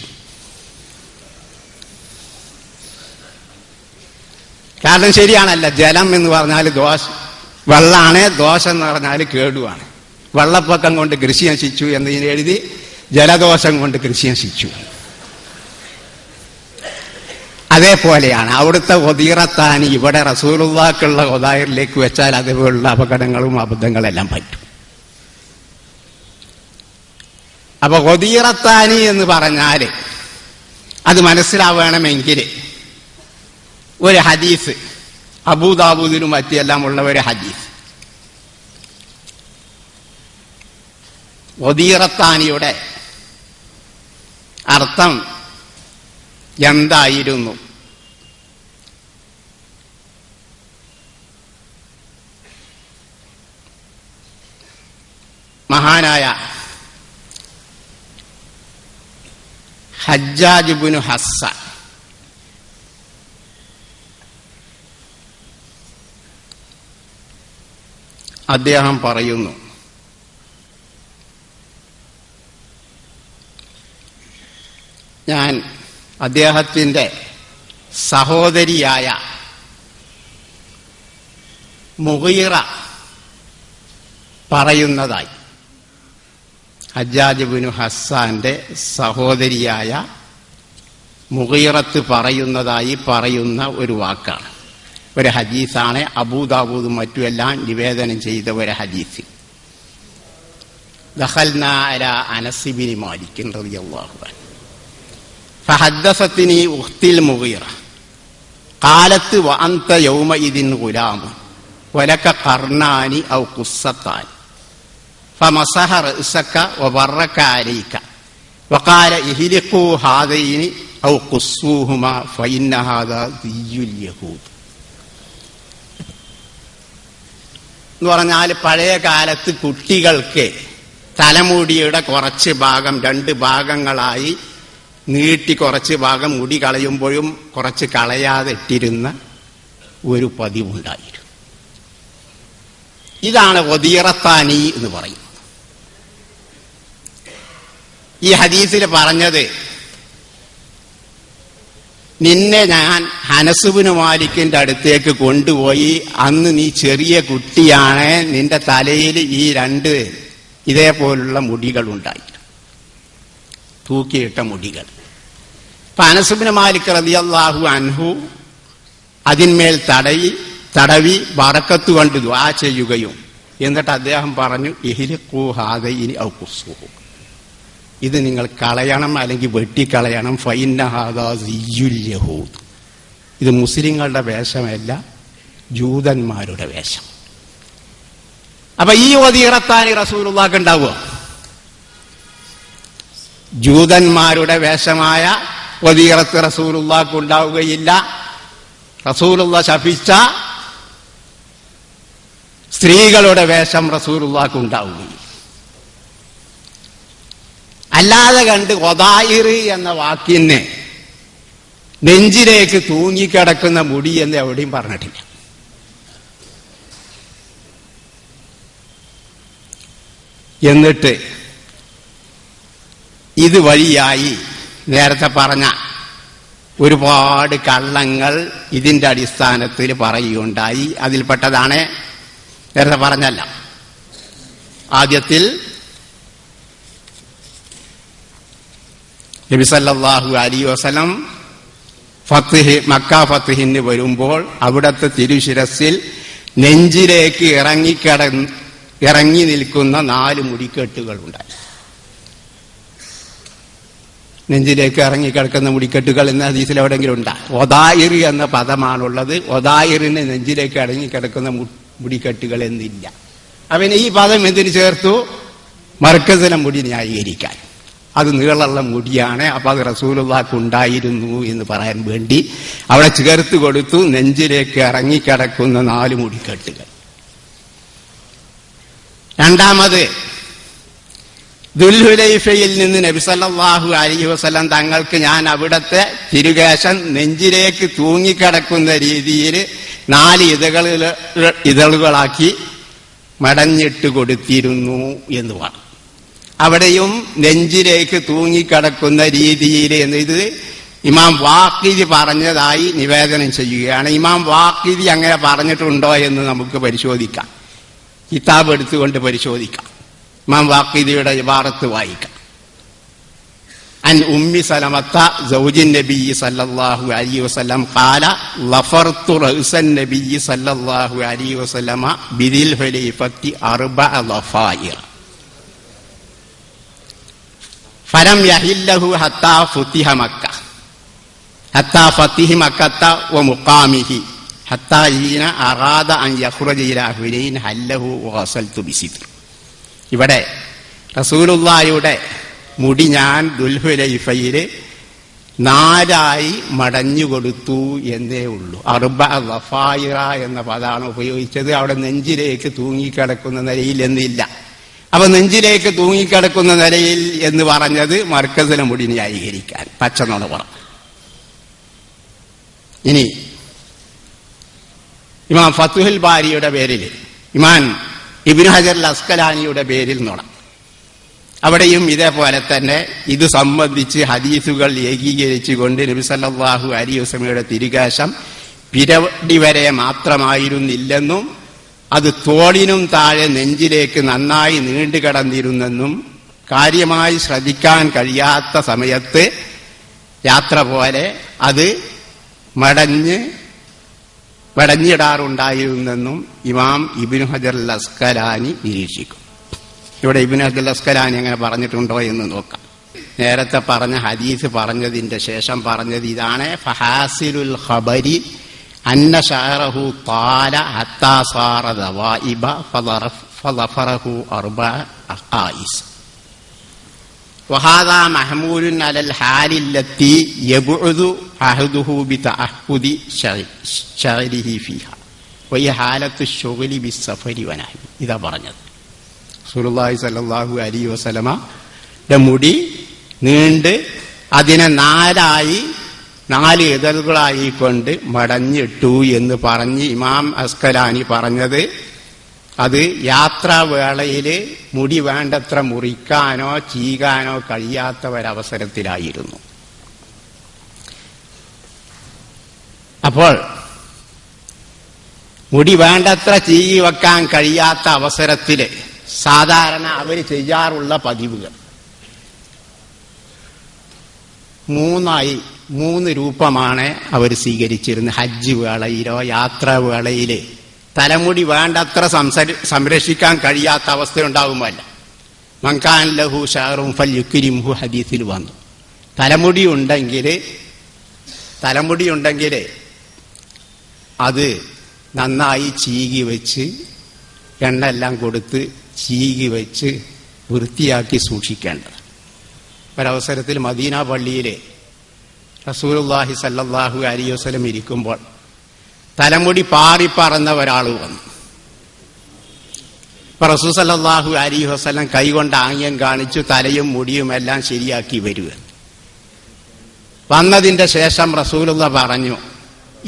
കാരണം ശരിയാണല്ല, ജലം എന്ന് പറഞ്ഞാൽ വെള്ളമാണ്, ദോഷം എന്ന് പറഞ്ഞാൽ കേടുവാണ്. വെള്ളപ്പൊക്കം കൊണ്ട് കൃഷി നശിച്ചു എന്നതിന് എഴുതി ജലദോഷം കൊണ്ട് കൃഷി നശിച്ചു. അതേപോലെയാണ് അവിടുത്തെ വദീറത്താനി ഇവിടെ റസൂലുള്ളാഹിക്കുള്ള വദായിറിലേക്ക് വെച്ചാൽ അതുപോലുള്ള അപകടങ്ങളും അബദ്ധങ്ങളെല്ലാം പറ്റും. അപ്പൊ വദീറത്താനി എന്ന് പറഞ്ഞാൽ അത് മനസ്സിലാവണമെങ്കിൽ ഒരു ഹദീസ്, അബൂദാവൂദിനും മറ്റെല്ലാം ഉള്ള ഒരു ഹദീസ്, വദീറത്താനിയുടെ അർത്ഥം എന്തായിരുന്നു? മഹാനായ ഹജ്ജാജ് ഇബ്നു ഹസ്സാൻ അദ്ദേഹം പറയുന്നു, ഞാൻ അദ്ദേഹത്തിൻ്റെ സഹോദരിയായ മുഗീറ പറയുന്നതായി, ഹജ്ജാജ് ഇബ്നു ഹസ്സാന്റെ സഹോദരിയായ മുഗീറത്ത് പറയുന്നതായി പറയുന്ന ഒരു വാക്കാണ്, ഒരു ഹദീസാണ്. അബൂദാവൂദും മറ്റുമെല്ലാം നിവേദനം ചെയ്ത ഒരു ഹദീസ്. ദഖൽനാ അലാ അനസ് ഇബ്നു മാലിക് റളിയല്ലാഹു അൻഹു ഫഹദ്ദസത്നി ഉഖ്തിൽ മുഗീറ ഖാലത്ത് വഅൻത യൗമഇദിൻ ഗുലാം വലക ഖർനാനി ഔ ഖുസ്സത്താൻ ഫമസഹ റഅസക വബറക അലൈക വഖാല ഇഹ്ലിഖൂ ഹാദൈനി ഔ ഖുസ്സൂഹുമാ ഫഇന്ന ഹാദാ ദിയ്യുൽ യഹൂദ് എന്ന് പറഞ്ഞാൽ പഴയ കാലത്ത് കുട്ടികൾക്ക് തലമുടിയുടെ കുറച്ച് ഭാഗം 2 ഭാഗങ്ങളായി നീട്ടി കുറച്ച് ഭാഗം മുടി കളയുമ്പോഴും കുറച്ച് കളയാതെ ഇട്ടിരുന്ന ഒരു പതിവുണ്ടായിരുന്നു. ഇതാണ് വദീറത്താനി എന്ന് പറയുന്നത്. ഈ ഹദീസിൽ പറഞ്ഞത്, നിന്നെ ഞാൻ അനസ് ഇബ്നു മാലിക്കിന്റെ അടുത്തേക്ക് കൊണ്ടുപോയി, അന്ന് നീ ചെറിയ കുട്ടിയാണ്, നിന്റെ തലയിൽ ഈ 2 ഇതേപോലുള്ള മുടികളുണ്ടായി, തൂക്കിയിട്ട മുടികൾ. അപ്പൊ അനസ് ഇബ്നു മാലിക് റളിയല്ലാഹു അൻഹു അതിന്മേൽ തടവി ബറക്കത്ത് കൊണ്ട് ദുആ ചെയ്യുകയും എന്നിട്ട് അദ്ദേഹം പറഞ്ഞു, ഇഹ്ലിഖൂ ഹാദൈനി ഔ ഖുസ്സൂഹു, ഇത് നിങ്ങൾ കളയണം അല്ലെങ്കിൽ വെട്ടിക്കളയണം, ഫഇന്ന ഹാദാ സിയ്യുൽ യഹൂദ്, ഇത് മുസ്ലിങ്ങളുടെ വേഷമല്ല, ജൂതന്മാരുടെ വേഷം. അപ്പൊ ഈ വദീറത്താനി റസൂലുള്ളാഹിക്ക് ഉണ്ടാവുക? ജൂതന്മാരുടെ വേഷമായ വദീറത്ത് റസൂലുള്ളാഹിക്ക് ഉണ്ടാവുകയില്ല. റസൂലുള്ളാഹി ശപിച്ച സ്ത്രീകളുടെ വേഷം റസൂലുള്ളാഹിക്ക് ഉണ്ടാവുകയില്ല. അല്ലാതെ കണ്ട് വദായിർ എന്ന വാക്കിനെ നെഞ്ചിലേക്ക് തൂങ്ങിക്കിടക്കുന്ന മുടി എന്ന് എവിടെയും പറഞ്ഞിട്ടില്ല. എന്നിട്ട് ഇത് വഴിയായി നേരത്തെ പറഞ്ഞ ഒരുപാട് കള്ളങ്ങൾ ഇതിന്റെ അടിസ്ഥാനത്തിൽ പറയുകയുണ്ടായി. അതിൽപ്പെട്ടതാണ് നേരത്തെ പറഞ്ഞല്ല, ആദ്യത്തിൽ നബി സല്ലല്ലാഹു അലൈഹി വസല്ലം മക്ക ഫത്ഹിന് വരുമ്പോൾ അവിടുത്തെ തിരുശിരസിൽ നെഞ്ചിലേക്ക് ഇറങ്ങി നിൽക്കുന്ന 4 മുടിക്കെട്ടുകൾ ഉണ്ടായി. നെഞ്ചിലേക്ക് ഇറങ്ങിക്കിടക്കുന്ന മുടിക്കെട്ടുകൾ എന്ന ഹദീസിൽ എവിടെയെങ്കിലും ഉണ്ടാ? ഒദായിർ എന്ന പദമാണുള്ളത്. ഒദായിറിന് നെഞ്ചിലേക്ക് ഇറങ്ങിക്കിടക്കുന്ന മുടിക്കെട്ടുകൾ എന്നില്ല. അവന് ഈ പദം എന്തിനു ചേർത്തു? മർക്കസിലെ മുടി ന്യായീകരിക്കാൻ. അത് നീളമുള്ള മുടിയാണ്, അപ്പൊ അത് റസൂലുള്ളാഹിക്ക് ഉണ്ടായിരുന്നു എന്ന് പറയാൻ വേണ്ടി അവിടെ ചേർത്ത് കൊടുത്തു നെഞ്ചിലേക്ക് ഇറങ്ങിക്കിടക്കുന്ന 4 മുടിക്കെട്ടുകൾ. രണ്ടാമത്, ദുൽഹുലൈഫയിൽ നിന്ന് നബി സല്ലല്ലാഹു അലൈഹി വസല്ലം തങ്ങൾക്ക് ഞാൻ അവിടത്തെ തിരുകേശം നെഞ്ചിലേക്ക് തൂങ്ങിക്കിടക്കുന്ന രീതിയിൽ 4 ഇതളുകളാക്കി മടഞ്ഞിട്ട് കൊടുത്തിരുന്നു എന്ന് പറഞ്ഞു. അവിടെയും നെഞ്ചിലേക്ക് തൂങ്ങിക്കിടക്കുന്ന രീതിയിൽ എന്ന് ഇത് ഇമാം വാഖിദി പറഞ്ഞതായി നിവേദനം ചെയ്യുകയാണ്. ഇമാം വാഖിദി അങ്ങനെ പറഞ്ഞിട്ടുണ്ടോ എന്ന് നമുക്ക് പരിശോധിക്കാം, കിതാബ് എടുത്തുകൊണ്ട് പരിശോധിക്കാം. ഇമാം വാഖിദിയുടെ ഇബാറത്ത് വായിക്കാം. അൻ ഉമ്മി സലമത്ത സൗജിൻ നബി സല്ലല്ലാഹു അലൈഹി വസല്ലം ഖാല ലഫർതു റഅസൻ നബി സല്ലല്ലാഹു അലൈഹി വസല്ലമ ബിദിൽ ഹുലൈഫത്തി 4 ലഫായിർ ഫലം യഹില്ലഹു ഹത്താ ഫുതിഹ മക്ക ഹത്താ ഫതിഹി മക്കത്ത വ മുഖാമിഹി ഹത്താ ഹീന അറാദ അൻ യഖ്റുജ ഇലാ ഹുനൈൻ ഹല്ലഹു വഗസൽതു ബിസിദ്ർ. ഇവിടെ റസൂലുള്ളാഹിയുടെ മുടി ഞാൻ ദുൽഹുലൈഫയിൽ 4 മടഞ്ഞുകൊടുത്തു എന്നേ ഉള്ളൂ. 4 ലഫായിറ എന്ന പദമാണ് ഉപയോഗിച്ചത്. അവിടെ നെഞ്ചിലേക്ക് തൂങ്ങിക്കിടക്കുന്ന നിലയിൽ എന്നില്ല. അപ്പൊ നെഞ്ചിലേക്ക് തൂങ്ങിക്കിടക്കുന്ന നിലയിൽ എന്ന് പറഞ്ഞത് മർക്കസിലെ മുടി ന്യായീകരിക്കാൻ പച്ചനോട് പറഞ്ഞു. ഇനി ഇമാം ഫത്ഹുൽ ബാരിയുടെ പേരിൽ, ഇമാം ഇബ്നു ഹജർ അസ്കലാനിയുടെ പേരിൽ നോണം. അവിടെയും ഇതേപോലെ തന്നെ ഇത് സംബന്ധിച്ച് ഹദീസുകൾ ഏകീകരിച്ചുകൊണ്ട് നബി സല്ലല്ലാഹു അലൈഹി വസല്ലമയുടെ തിരുകേശം പിരടി വരെ മാത്രമായിരുന്നില്ലെന്നും അത് തോളിനും താഴെ നെഞ്ചിലേക്ക് നന്നായി നീണ്ടുകിടന്നിരുന്നെന്നും കാര്യമായി ശ്രദ്ധിക്കാൻ കഴിയാത്ത സമയത്ത് യാത്ര പോലെ അത് മടഞ്ഞിടാറുണ്ടായിരുന്നെന്നും ഇമാം ഇബ്നു ഹജർ അസ്കലാനി നിരീക്ഷിക്കും. ഇവിടെ ഇബ്നു ഹജർ അസ്കലാനി അങ്ങനെ പറഞ്ഞിട്ടുണ്ടോ എന്ന് നോക്കാം. നേരത്തെ പറഞ്ഞ ഹദീസ് പറഞ്ഞതിന്റെ ശേഷം പറഞ്ഞത് ഇതാണ്, ഫഹാസിലുൽ ഖബരി അന്ന ഷഅറഹു ത്വാല ഹത്താ സാറ ദവാഇബ ഫളഫറഹു അർബഅ അഖായിസ് വഹാദാ മഹ്മൂലുൻ അലൽ ഹാലില്ലത്തി യബ്ഉദു അഹദുഹു ബിതഅഹുദി ശഅരിഹി ഫീഹാ വഹിയ ഹാലത്തു ശുഗ്ലി ബിസ്സഫരി വനഹി. ഇതാ പറഞ്ഞത്. റസൂലുള്ളാഹി സ്വല്ലല്ലാഹു അലൈഹി വസല്ലമയുടെ മുടി നീണ്ട് അതിനെ നാല് ഇതളുകളായിക്കൊണ്ട് മടഞ്ഞിട്ടു എന്ന് പറഞ്ഞ് ഇമാം അസ്കലാനി പറഞ്ഞത് അത് യാത്രാവേളയിൽ മുടി വേണ്ടത്ര മുറിക്കാനോ ചീകാനോ കഴിയാത്ത ഒരവസരത്തിലായിരുന്നു. അപ്പോൾ മുടി വേണ്ടത്ര ചീകി വെക്കാൻ കഴിയാത്ത അവസരത്തിൽ സാധാരണ അവർ ചെയ്യാറുള്ള പതിവുകൾ മൂന്ന് രൂപമാണ് അവർ സ്വീകരിച്ചിരുന്നത്. ഹജ്ജ് വേളയിലോ യാത്രാവേളയിലെ തലമുടി വേണ്ടത്ര സംരക്ഷിക്കാൻ കഴിയാത്ത അവസ്ഥയുണ്ടാകുമല്ല. മൻകാന ലഹു ശഅറുൻ ഫൽയുക്രിംഹു ഹദീസിൽ വന്നു. തലമുടി ഉണ്ടെങ്കിൽ അത് നന്നായി ചീകി വെച്ച് എണ്ണെല്ലാം കൊടുത്ത് ചീകി വെച്ച് വൃത്തിയാക്കി സൂക്ഷിക്കേണ്ടത്. ഒരവസരത്തിൽ മദീന പള്ളിയിലെ റസൂലുള്ളാഹി സല്ലല്ലാഹു അലൈഹി വസല്ലം ഇരിക്കുമ്പോൾ തലമുടി പാറിപ്പറന്ന ഒരാൾ വന്നു. അപ്പൊ റസൂൽ സല്ലല്ലാഹു അലൈഹി വസല്ലം കൈകൊണ്ട് ആംഗ്യം കാണിച്ചു തലയും മുടിയും എല്ലാം ശരിയാക്കി വരിക. വന്നതിന്റെ ശേഷം റസൂലുള്ള പറഞ്ഞു,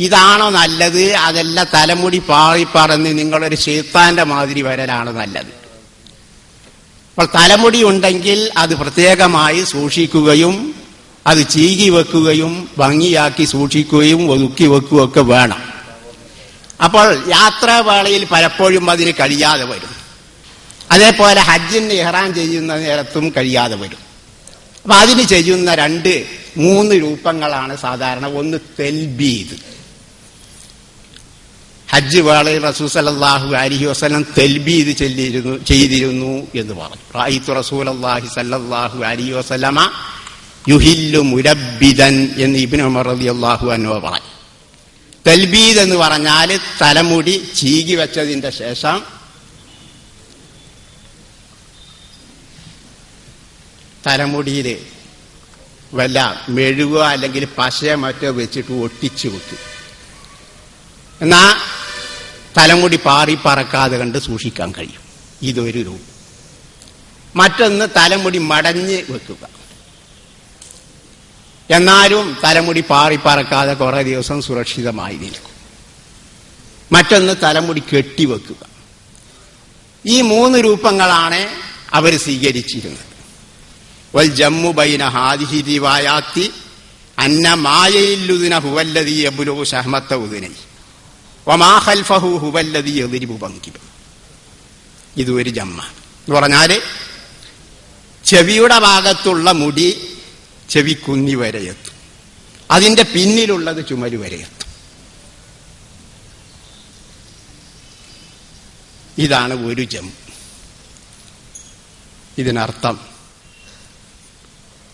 ഇതാണോ നല്ലത്? അതല്ല തലമുടി പാറിപ്പറന്ന് നിങ്ങളൊരു ശൈത്താന്റെ മാതിരി വരലാണ് നല്ലത്. അപ്പോൾ തലമുടി ഉണ്ടെങ്കിൽ അത് പ്രത്യേകമായി സൂക്ഷിക്കുകയും അത് ചീകി വെക്കുകയും ഭംഗിയാക്കി സൂക്ഷിക്കുകയും ഒതുക്കി വെക്കുകയൊക്കെ വേണം. അപ്പോൾ യാത്രാവേളയിൽ പലപ്പോഴും അതിന് കഴിയാതെ വരും. അതേപോലെ ഹജ്ജിന് ഇഹ്റാം ചെയ്യുന്ന നേരത്തും കഴിയാതെ വരും. അപ്പൊ അതിന് ചെയ്യുന്ന 3 രൂപങ്ങളാണ് സാധാരണ. ഒന്ന് തെൽബീദ്. ഹജ്ജ് വേളയിൽ റസൂൽ സല്ലല്ലാഹു അലൈഹി വസല്ലം തെൽബീദ് ചെയ്തിരുന്നു എന്ന് പറഞ്ഞു. റഅയ്തു റസൂലല്ലാഹി സല്ലല്ലാഹു അലൈഹി വസല്ലമ യുഹില്ലു മുലബ്ബിദൻ എന്ന് ഇബ്നു ഉമർ റളിയല്ലാഹു അൻഹു പറഞ്ഞു. തൽബീദ് എന്ന് പറഞ്ഞാൽ തലമുടി ചീകി വെച്ചതിന്റെ ശേഷം തലമുടിയിൽ വല്ല മെഴുകോ അല്ലെങ്കിൽ പശയോ മറ്റോ വെച്ചിട്ട് ഒട്ടിച്ചു വെക്കും. എന്നാ തലമുടി പാറിപ്പറക്കാതെ കണ്ട് സൂക്ഷിക്കാൻ കഴിയും. ഇതൊരു രൂപം. മറ്റൊന്ന് തലമുടി മടഞ്ഞ് വെക്കുക. എന്നാലും തലമുടി പാറിപ്പറക്കാതെ കുറെ ദിവസം സുരക്ഷിതമായി നിൽക്കും. മറ്റൊന്ന് തലമുടി കെട്ടിവെക്കുക. ഈ 3 രൂപങ്ങളാണ് അവർ സ്വീകരിച്ചിരുന്നത്. വൽ ജമ്മു ബൈന ഹാദിഹി റിവായാത്തി അന്ന മായയില്ലുദിന ഹുവല്ലദീ യബ്ലുഗു ശഹ്മത്ത ഉദുനൈ വമാ ഖൽഫഹു ഹുവല്ലദീ യദ്രിബു ബങ്കിബ. ഇത് ഒരു ജമ്മാണ് എന്ന് പറഞ്ഞാല് ചെവിയുടെ ഭാഗത്തുള്ള മുടി ചെവിക്കുന്നി വരെ എത്തും, അതിന്റെ പിന്നിലുള്ളത് ചുമര് വരെ എത്തും. ഇതാണ് ഒരു ജമ്മ്. ഇതിനർത്ഥം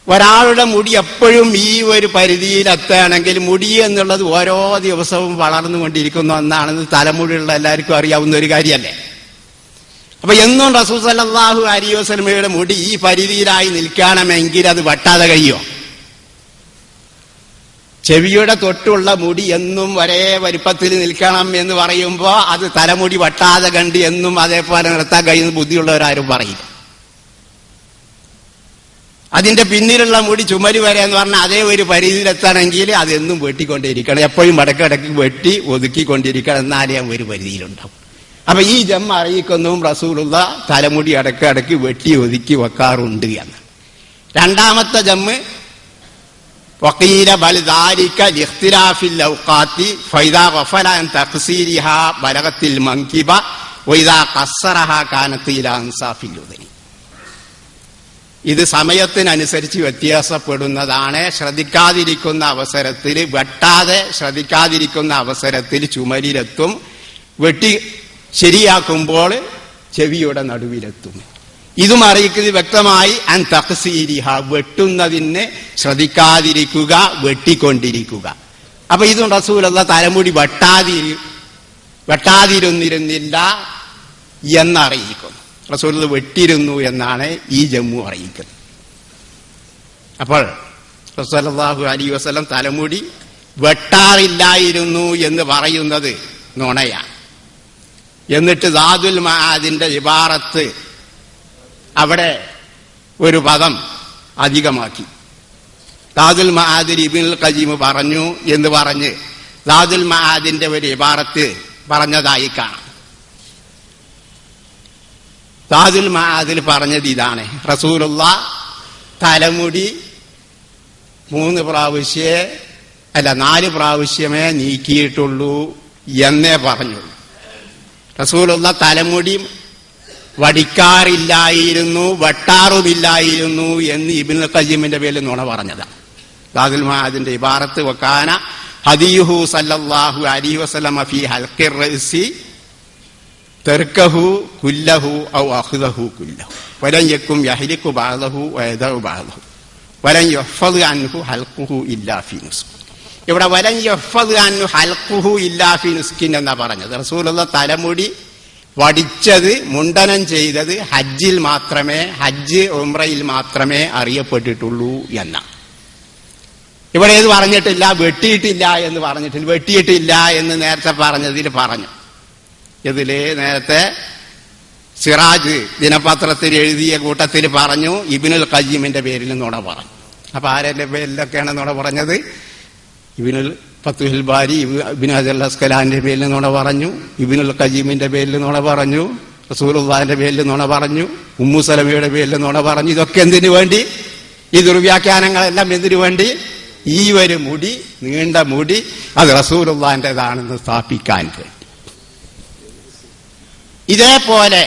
ഒരാളുടെ മുടി എപ്പോഴും ഈ ഒരു പരിധിയിലെത്തുകയാണെങ്കിൽ മുടി എന്നുള്ളത് ഓരോ ദിവസവും വളർന്നുകൊണ്ടിരിക്കുന്ന ഒന്നാണെന്ന് തലമുടിയുള്ള എല്ലാവർക്കും അറിയാവുന്ന ഒരു കാര്യമല്ലേ. അപ്പൊ എന്നും റസൂൽ സല്ലല്ലാഹു അലൈഹി വസല്ലമയുടെ മുടി ഈ പരിധിയിലായി നിൽക്കണമെങ്കിൽ അത് വെട്ടാതെ കഴിയോ? ചെവിയുടെ തൊട്ടുള്ള മുടി എന്നും ഒരേ വലുപ്പത്തിൽ നിൽക്കണം എന്ന് പറയുമ്പോൾ അത് തലമുടി വെട്ടാതെ കണ്ട് എന്നും അതേപോലെ നിർത്താൻ കഴിയുന്ന ബുദ്ധിയുള്ളവരാരും പറയില്ല. അതിന്റെ പിന്നിലുള്ള മുടി ചുമര് വരെ എന്ന് പറഞ്ഞാൽ അതേ ഒരു പരിധിയിലെത്തണമെങ്കിൽ അതെന്നും വെട്ടിക്കൊണ്ടിരിക്കണം, എപ്പോഴും ഇടയ്ക്കിടയ്ക്ക് വെട്ടി ഒതുക്കിക്കൊണ്ടിരിക്കണം, എന്നാലേ ഒരു പരിധിയിലുണ്ടാവും. അപ്പൊ ഈ ജമ്മ അറിയിക്കുന്നതും റസൂലുള്ള തലമുടി ഇടയ്ക്കിടയ്ക്ക് വെട്ടി ഒതുക്കി വെക്കാറുണ്ട് എന്ന്. രണ്ടാമത്തെ ജമ്മ് വഖീല ബൽ ദാലിക ലിഖ്തിലാഫിൽ ഔഖാത്തി ഫൈദാ ഗഫല അൻ തഖ്സീരിഹാ ബലഗത്തിൽ മൻകിബ വഇദാ ഖസ്സറഹാ കാനത് ഇലാ അൻസാഫിൽ ഉദനി. ഇത് സമയത്തിനനുസരിച്ച് വ്യത്യാസപ്പെടുന്നതാണ്. ശ്രദ്ധിക്കാതിരിക്കുന്ന അവസരത്തിൽ വെട്ടാതെ ശ്രദ്ധിക്കാതിരിക്കുന്ന അവസരത്തിൽ ചുമലിലെത്തും, വെട്ടി ശരിയാക്കുമ്പോൾ ചെവിയുടെ നടുവിലെത്തും. ഇതും അറിയിക്കുന്നത് വ്യക്തമായി അൻ തഖ്സീരിഹ, വെട്ടുന്നതിന് ശ്രദ്ധിക്കാതിരിക്കുക, വെട്ടിക്കൊണ്ടിരിക്കുക. അപ്പൊ ഇതും റസൂലുള്ള തലമുടി വെട്ടാതിരുന്നിരുന്നില്ല എന്നറിയിക്കുന്നു. റസൂലുള്ള വെട്ടിയിരുന്നു എന്നാണ് ഈ ജമ്മു അറിയിക്കുന്നത്. അപ്പോൾ റസൂൽ സല്ലല്ലാഹു അലൈഹി വസല്ലം തലമുടി വെട്ടാറില്ലായിരുന്നു എന്ന് പറയുന്നത് നുണയാണ്. എന്നിട്ട് സാദുൽ മആദിന്റെ ഇബാറത്ത് അവിടെ ഒരു പദം അധികമാക്കി. സാദുൽ മആദിൽ ഇബ്നുൽ ഖയ്യിം പറഞ്ഞു എന്ന് പറഞ്ഞ് സാദുൽ മആദിന്റെ ഒരു ഇബാറത്ത് പറഞ്ഞതായി കാണാം. സാദുൽ മആദിൽ പറഞ്ഞത് ഇതാണ്: റസൂലുള്ളാഹ് തലമുടി 4 പ്രാവശ്യമേ നീക്കിയിട്ടുള്ളൂ എന്നേ പറഞ്ഞുള്ളൂ. റസൂലുള്ളാഹ് തലമുടി വടിക്കാറില്ലായിരുന്നു, വെട്ടാറുമില്ലായിരുന്നു എന്ന് ഇബ്നുൽ ഖയ്യിമിന്റെ പേരിൽ നുണ പറഞ്ഞതാണ്. സാദുൽ മആദിന്റെ ഇബാറത്ത് വകാന ഹദിയുഹു സല്ലല്ലാഹു അലൈഹി വസല്ലമ ഫീ ഹൽഖിർ റഅസി തർക്കഹു കുല്ലഹു ഔ അഖ്ദഹു കുല്ലഹു വലൻ യകും യഹ്ലികു ബഅദഹു വയദഉ ബഅദഹു വലൻ യഹ്ഫദു അൻഹു ഹൽഖുഹു ഇല്ലാ ഫീ നുസ്ക്. ഇവിടെ വലൻ യഹ്ഫദു അൻഹു ഹൽഖുഹു ഇല്ലാ ഫീ നുസ്കിൻ എന്നാ പറഞ്ഞത്. റസൂലുള്ളാഹ് തലമുടി വടിച്ചത്, മുണ്ടനം ചെയ്തത് ഹജ്ജ് ഉംറയിൽ മാത്രമേ അറിയപ്പെട്ടിട്ടുള്ളൂ എന്ന. ഇവിടെ ഇത് പറഞ്ഞിട്ടില്ല, വെട്ടിയിട്ടില്ല എന്ന് പറഞ്ഞിട്ടില്ല. വെട്ടിയിട്ടില്ല എന്ന് നേരത്തെ പറഞ്ഞതിൽ പറഞ്ഞു. ഇതില് നേരത്തെ സിറാജ് ദിനപത്രത്തിൽ എഴുതിയ കൂട്ടത്തിൽ പറഞ്ഞു ഇബ്നുൽ ഖയ്യിമിന്റെ പേരിൽ നുണ പറഞ്ഞു. അപ്പൊ ആരുടെ പേരിലൊക്കെയാണ് നുണ പറഞ്ഞത്? ഇബ്നുൽ ഫത്ഹുൽ ബാരി, ഇബ്നു ഹജർ അസ്ഖലാനിന്റെ പേരിൽ നുണ പറഞ്ഞു, ഇബ്നുൽ ഖയ്യിമിന്റെ പേരിൽ നുണ പറഞ്ഞു, റസൂലുള്ളാഹിന്റെ പേരിൽ നുണ പറഞ്ഞു, ഉമ്മു സലമയുടെ പേരിൽ നുണ പറഞ്ഞു. ഇതൊക്കെ എന്തിനു വേണ്ടി? ഈ ദുർവ്യാഖ്യാനങ്ങളെല്ലാം എന്തിനു വേണ്ടി? ഈ ഒരു മുടി, നീണ്ട മുടി, അത് റസൂലുള്ളാഹിന്റേതാണെന്ന് സ്ഥാപിക്കാൻ വേണ്ടി. ഇതേപോലെ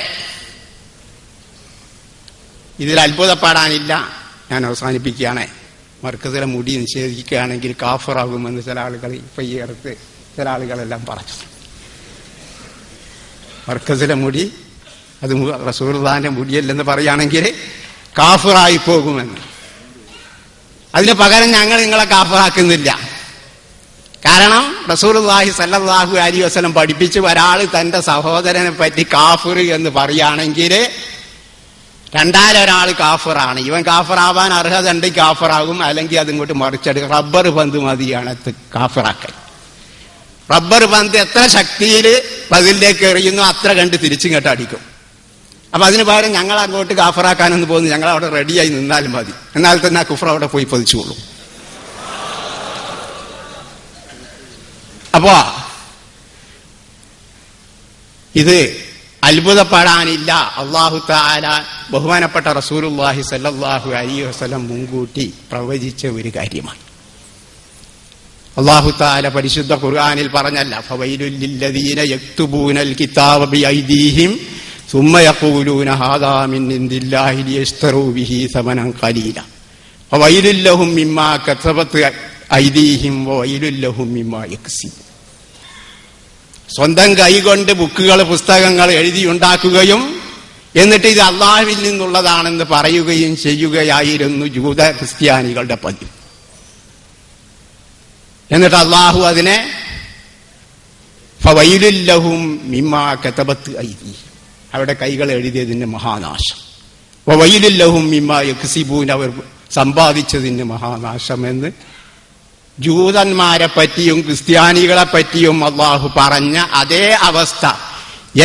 ഇതിൽ അത്ഭുതപ്പെടാനില്ല. ഞാൻ അവസാനിപ്പിക്കുകയാണ്. മർക്കസിലെ മുടി നിഷേധിക്കുകയാണെങ്കിൽ കാഫറാകുമെന്ന് ചില ആളുകൾ ഇപ്പൊ ഈ അടുത്ത് ചില ആളുകളെല്ലാം പറഞ്ഞു. മർക്കസിലെ മുടി അത് റസൂലുള്ളാഹിന്റെ മുടിയല്ലെന്ന് പറയുകയാണെങ്കിൽ കാഫറായി പോകുമെന്ന്. അതിന് പകരം ഞങ്ങൾ നിങ്ങളെ കാഫറാക്കുന്നില്ല. കാരണം റസൂലുള്ളാഹി സ്വല്ലല്ലാഹു അലൈഹി വസല്ലം പഠിപ്പിച്ച് ഒരാൾ തന്റെ സഹോദരനെ പറ്റി കാഫിർ എന്ന് പറയുകയാണെങ്കിൽ രണ്ടാലൊരാൾ കാഫറാണ്. ഇവൻ കാഫറാവാൻ അർഹത ഉണ്ടെങ്കിൽ കാഫറാകും, അല്ലെങ്കിൽ അതിങ്ങോട്ട് മറിച്ചെടുക്കും. റബ്ബർ പന്ത് മതിയാണ് കാഫറാക്കൽ. റബ്ബർ പന്ത് എത്ര ശക്തിയിൽ പതിലേക്ക് എറിയുന്നു അത്ര കണ്ട് തിരിച്ചിങ്ങോട്ട് അടിക്കും. അപ്പൊ അതിന് പകരം ഞങ്ങൾ അങ്ങോട്ട് കാഫറാക്കാനൊന്നും പോകുന്നു, ഞങ്ങൾ അവിടെ റെഡിയായി നിന്നാൽ മതി. എന്നാൽ തന്നെ ആ കുഫർ അവിടെ പോയി പതിച്ചോളൂ. അപ്പോ ഇത് അത്ഭുതപ്പെടാനില്ല. അല്ലാഹു തആല ബഹുമാനപ്പെട്ട റസൂലുള്ളാഹി സ്വല്ലല്ലാഹു അലൈഹി വസല്ലം മുൻകൂട്ടി പ്രവചിച്ച ഒരു കാര്യമാണ്. അല്ലാഹു തആല പരിശുദ്ധ ഖുർആനിൽ പറഞ്ഞല്ല, ഫവൈലുൽ ലില്ലദീന യക്തുബൂനൽ കിതാബ ബിഐദീഹിം സുമ്മ യഖൂലൂന ഹാദാ മിൻ ഇൻദില്ലാഹി ലിയശ്തറൂ ബിഹി സമനൻ ഖലീല ഫവൈലുൽ ലഹും മിമ്മാ കസബത് ഐദീഹിം വവൈലുൽ ലഹും മിമ്മാ യക്സിബൂൻ. സ്വന്തം കൈകൊണ്ട് ബുക്കുകൾ, പുസ്തകങ്ങൾ എഴുതിയുണ്ടാക്കുകയും എന്നിട്ട് ഇത് അള്ളാഹുവിൽ നിന്നുള്ളതാണെന്ന് പറയുകയും ചെയ്യുകയായിരുന്നു ജൂത ക്രിസ്ത്യാനികളുടെ പതിവ്. എന്നിട്ട് അള്ളാഹു അതിനെ ഫവൈലുൽ ലഹും മിമ്മാ കതബത് ഐദീഹിം, അവരുടെ കൈകൾ എഴുതിയതിന് മഹാനാശം, വവൈലുൽ ലഹും മിമ്മാ യക്സിബൂൻ, അവർ സമ്പാദിച്ചതിന് മഹാനാശം എന്ന് ജൂതന്മാരെ പറ്റിയും ക്രിസ്ത്യാനികളെ പറ്റിയും അള്ളാഹു പറഞ്ഞ അതേ അവസ്ഥ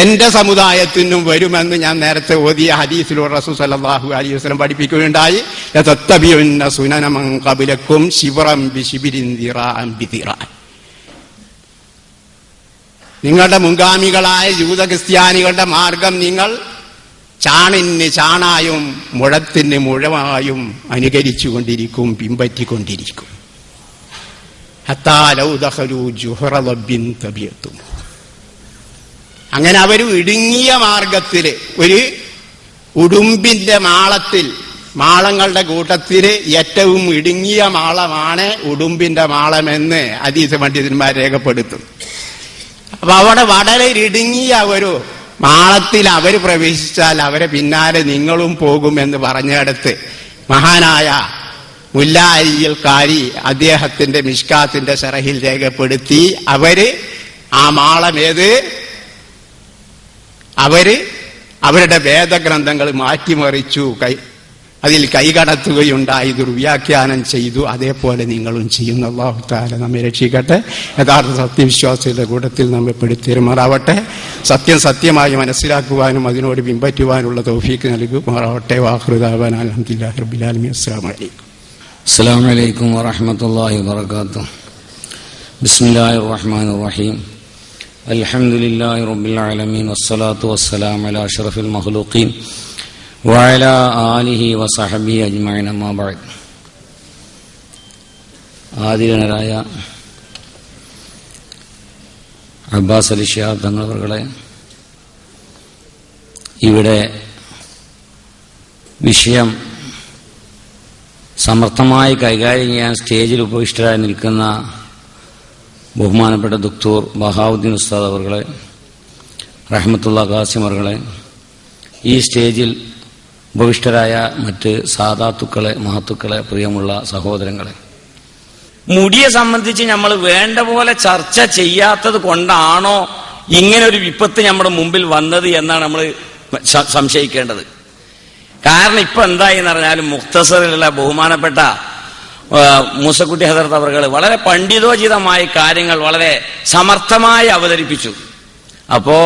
എന്റെ സമുദായത്തിനും വരുമെന്ന് ഞാൻ നേരത്തെ ഓതിയ ഹദീസിലൂടെ റസൂൽ സല്ലല്ലാഹു അലൈഹി വസല്ലം പഠിപ്പിക്കുകയുണ്ടായി. യതത്തബിഉന്ന സുനന മൻ ഖബലക്കും ശിബ്റൻ ബിശിബ്രിൻ ദിറാഅൻ ബിദിറാഅൻ. നിങ്ങളുടെ മുൻഗാമികളായ ജൂത ക്രിസ്ത്യാനികളുടെ മാർഗം നിങ്ങൾ ചാണിന് ചാണായും മുഴത്തിന് മുഴമായും അനുകരിച്ചുകൊണ്ടിരിക്കും, പിൻപറ്റിക്കൊണ്ടിരിക്കും. അങ്ങനെ അവർ ഇടുങ്ങിയ മാർഗത്തില്, ഒരു ഉടുമ്പിന്റെ മാളത്തിൽ, മാളങ്ങളുടെ കൂട്ടത്തില് ഏറ്റവും ഇടുങ്ങിയ മാളമാണ് ഉടുമ്പിന്റെ മാളമെന്ന് ഹദീസ് പണ്ഡിതന്മാർ രേഖപ്പെടുത്തും. അപ്പൊ അവിടെ വളരെ ഇടുങ്ങിയ ഒരു മാളത്തിൽ അവർ പ്രവേശിച്ചാൽ അവരെ പിന്നാലെ നിങ്ങളും പോകുമെന്ന് പറഞ്ഞിടത്ത് മഹാനായ മുല്ല അലിയിൽ കാരി അദ്ദേഹത്തിന്റെ മിഷ്കാത്തിന്റെ ശറഹിൽ രേഖപ്പെടുത്തി. ആ മാളമേത്? അവരുടെ വേദഗ്രന്ഥങ്ങൾ മാറ്റിമറിച്ചു, അതിൽ കൈകടത്തുകയുണ്ടായി, ദുർവ്യാഖ്യാനം ചെയ്തു. അതേപോലെ നിങ്ങളും ചെയ്യുന്നു. അല്ലാഹു തആല നമ്മെ രക്ഷിക്കട്ടെ. യഥാർത്ഥ സത്യവിശ്വാസികളുടെ കൂട്ടത്തിൽ നമ്മെ പെടുത്തിരുമാറാവട്ടെ. സത്യം സത്യമായി മനസ്സിലാക്കുവാനും അതിനോട് പിൻപറ്റുവാനുള്ള തൗഫീക്ക് നൽകുമാറാവട്ടെ. വാഖിറു ദഅവാനാ അൽഹംദുലില്ലാഹി റബ്ബിൽ ആലമീൻ. അസ്സലാമു അലൈക്കും വറഹ്മത്തുള്ളാഹി വബറകാതുഹു. ബിസ്മില്ലാഹിർ റഹ്മാനിർ റഹീം. അൽഹംദുലില്ലാഹി റബ്ബിൽ ആലമീൻ വസ്സലാത്തു വസ്സലാമു അലാ അഷ്റഫിൽ മഖ്ലൂഖീൻ വഅലാ ആലിഹി വസഹബിഹി അജ്മഈൻ. അമ്മാ ബഅദ്. ആദരണീയരായ അബ്ബാസ് അലി ശിഹാബ് തങ്ങളെ, ഇവിടെ വിഷയം സമർത്ഥമായി കൈകാര്യം ചെയ്യാൻ സ്റ്റേജിൽ ഉപവിഷ്ടരായി നിൽക്കുന്ന ബഹുമാനപ്പെട്ട ദക്തൂർ ബഹാവുദ്ദീൻ ഉസ്താദ് അവർകളെ, റഹ്മത്തുള്ള ഖാസിം അവർകളെ, ഈ സ്റ്റേജിൽ ഉപവിഷ്ടരായ മറ്റ് സാദാത്തുക്കളെ, മഹത്തുക്കളെ, പ്രിയമുള്ള സഹോദരങ്ങളെ, മുടിയെ സംബന്ധിച്ച് നമ്മൾ വേണ്ട പോലെ ചർച്ച ചെയ്യാത്തത് കൊണ്ടാണോ ഇങ്ങനൊരു വിപത്ത് നമ്മുടെ മുമ്പിൽ വന്നത് എന്നാണ് നമ്മൾ സംശയിക്കേണ്ടത്. കാരണം ഇപ്പൊ എന്തായി എന്ന് പറഞ്ഞാലും മുഖ്തസറിലുള്ള ബഹുമാനപ്പെട്ട മൂസക്കുട്ടി ഹദറത്ത് അവർകൾ വളരെ പണ്ഡിതോചിതമായ കാര്യങ്ങൾ വളരെ സമർത്ഥമായി അവതരിപ്പിച്ചു. അപ്പോ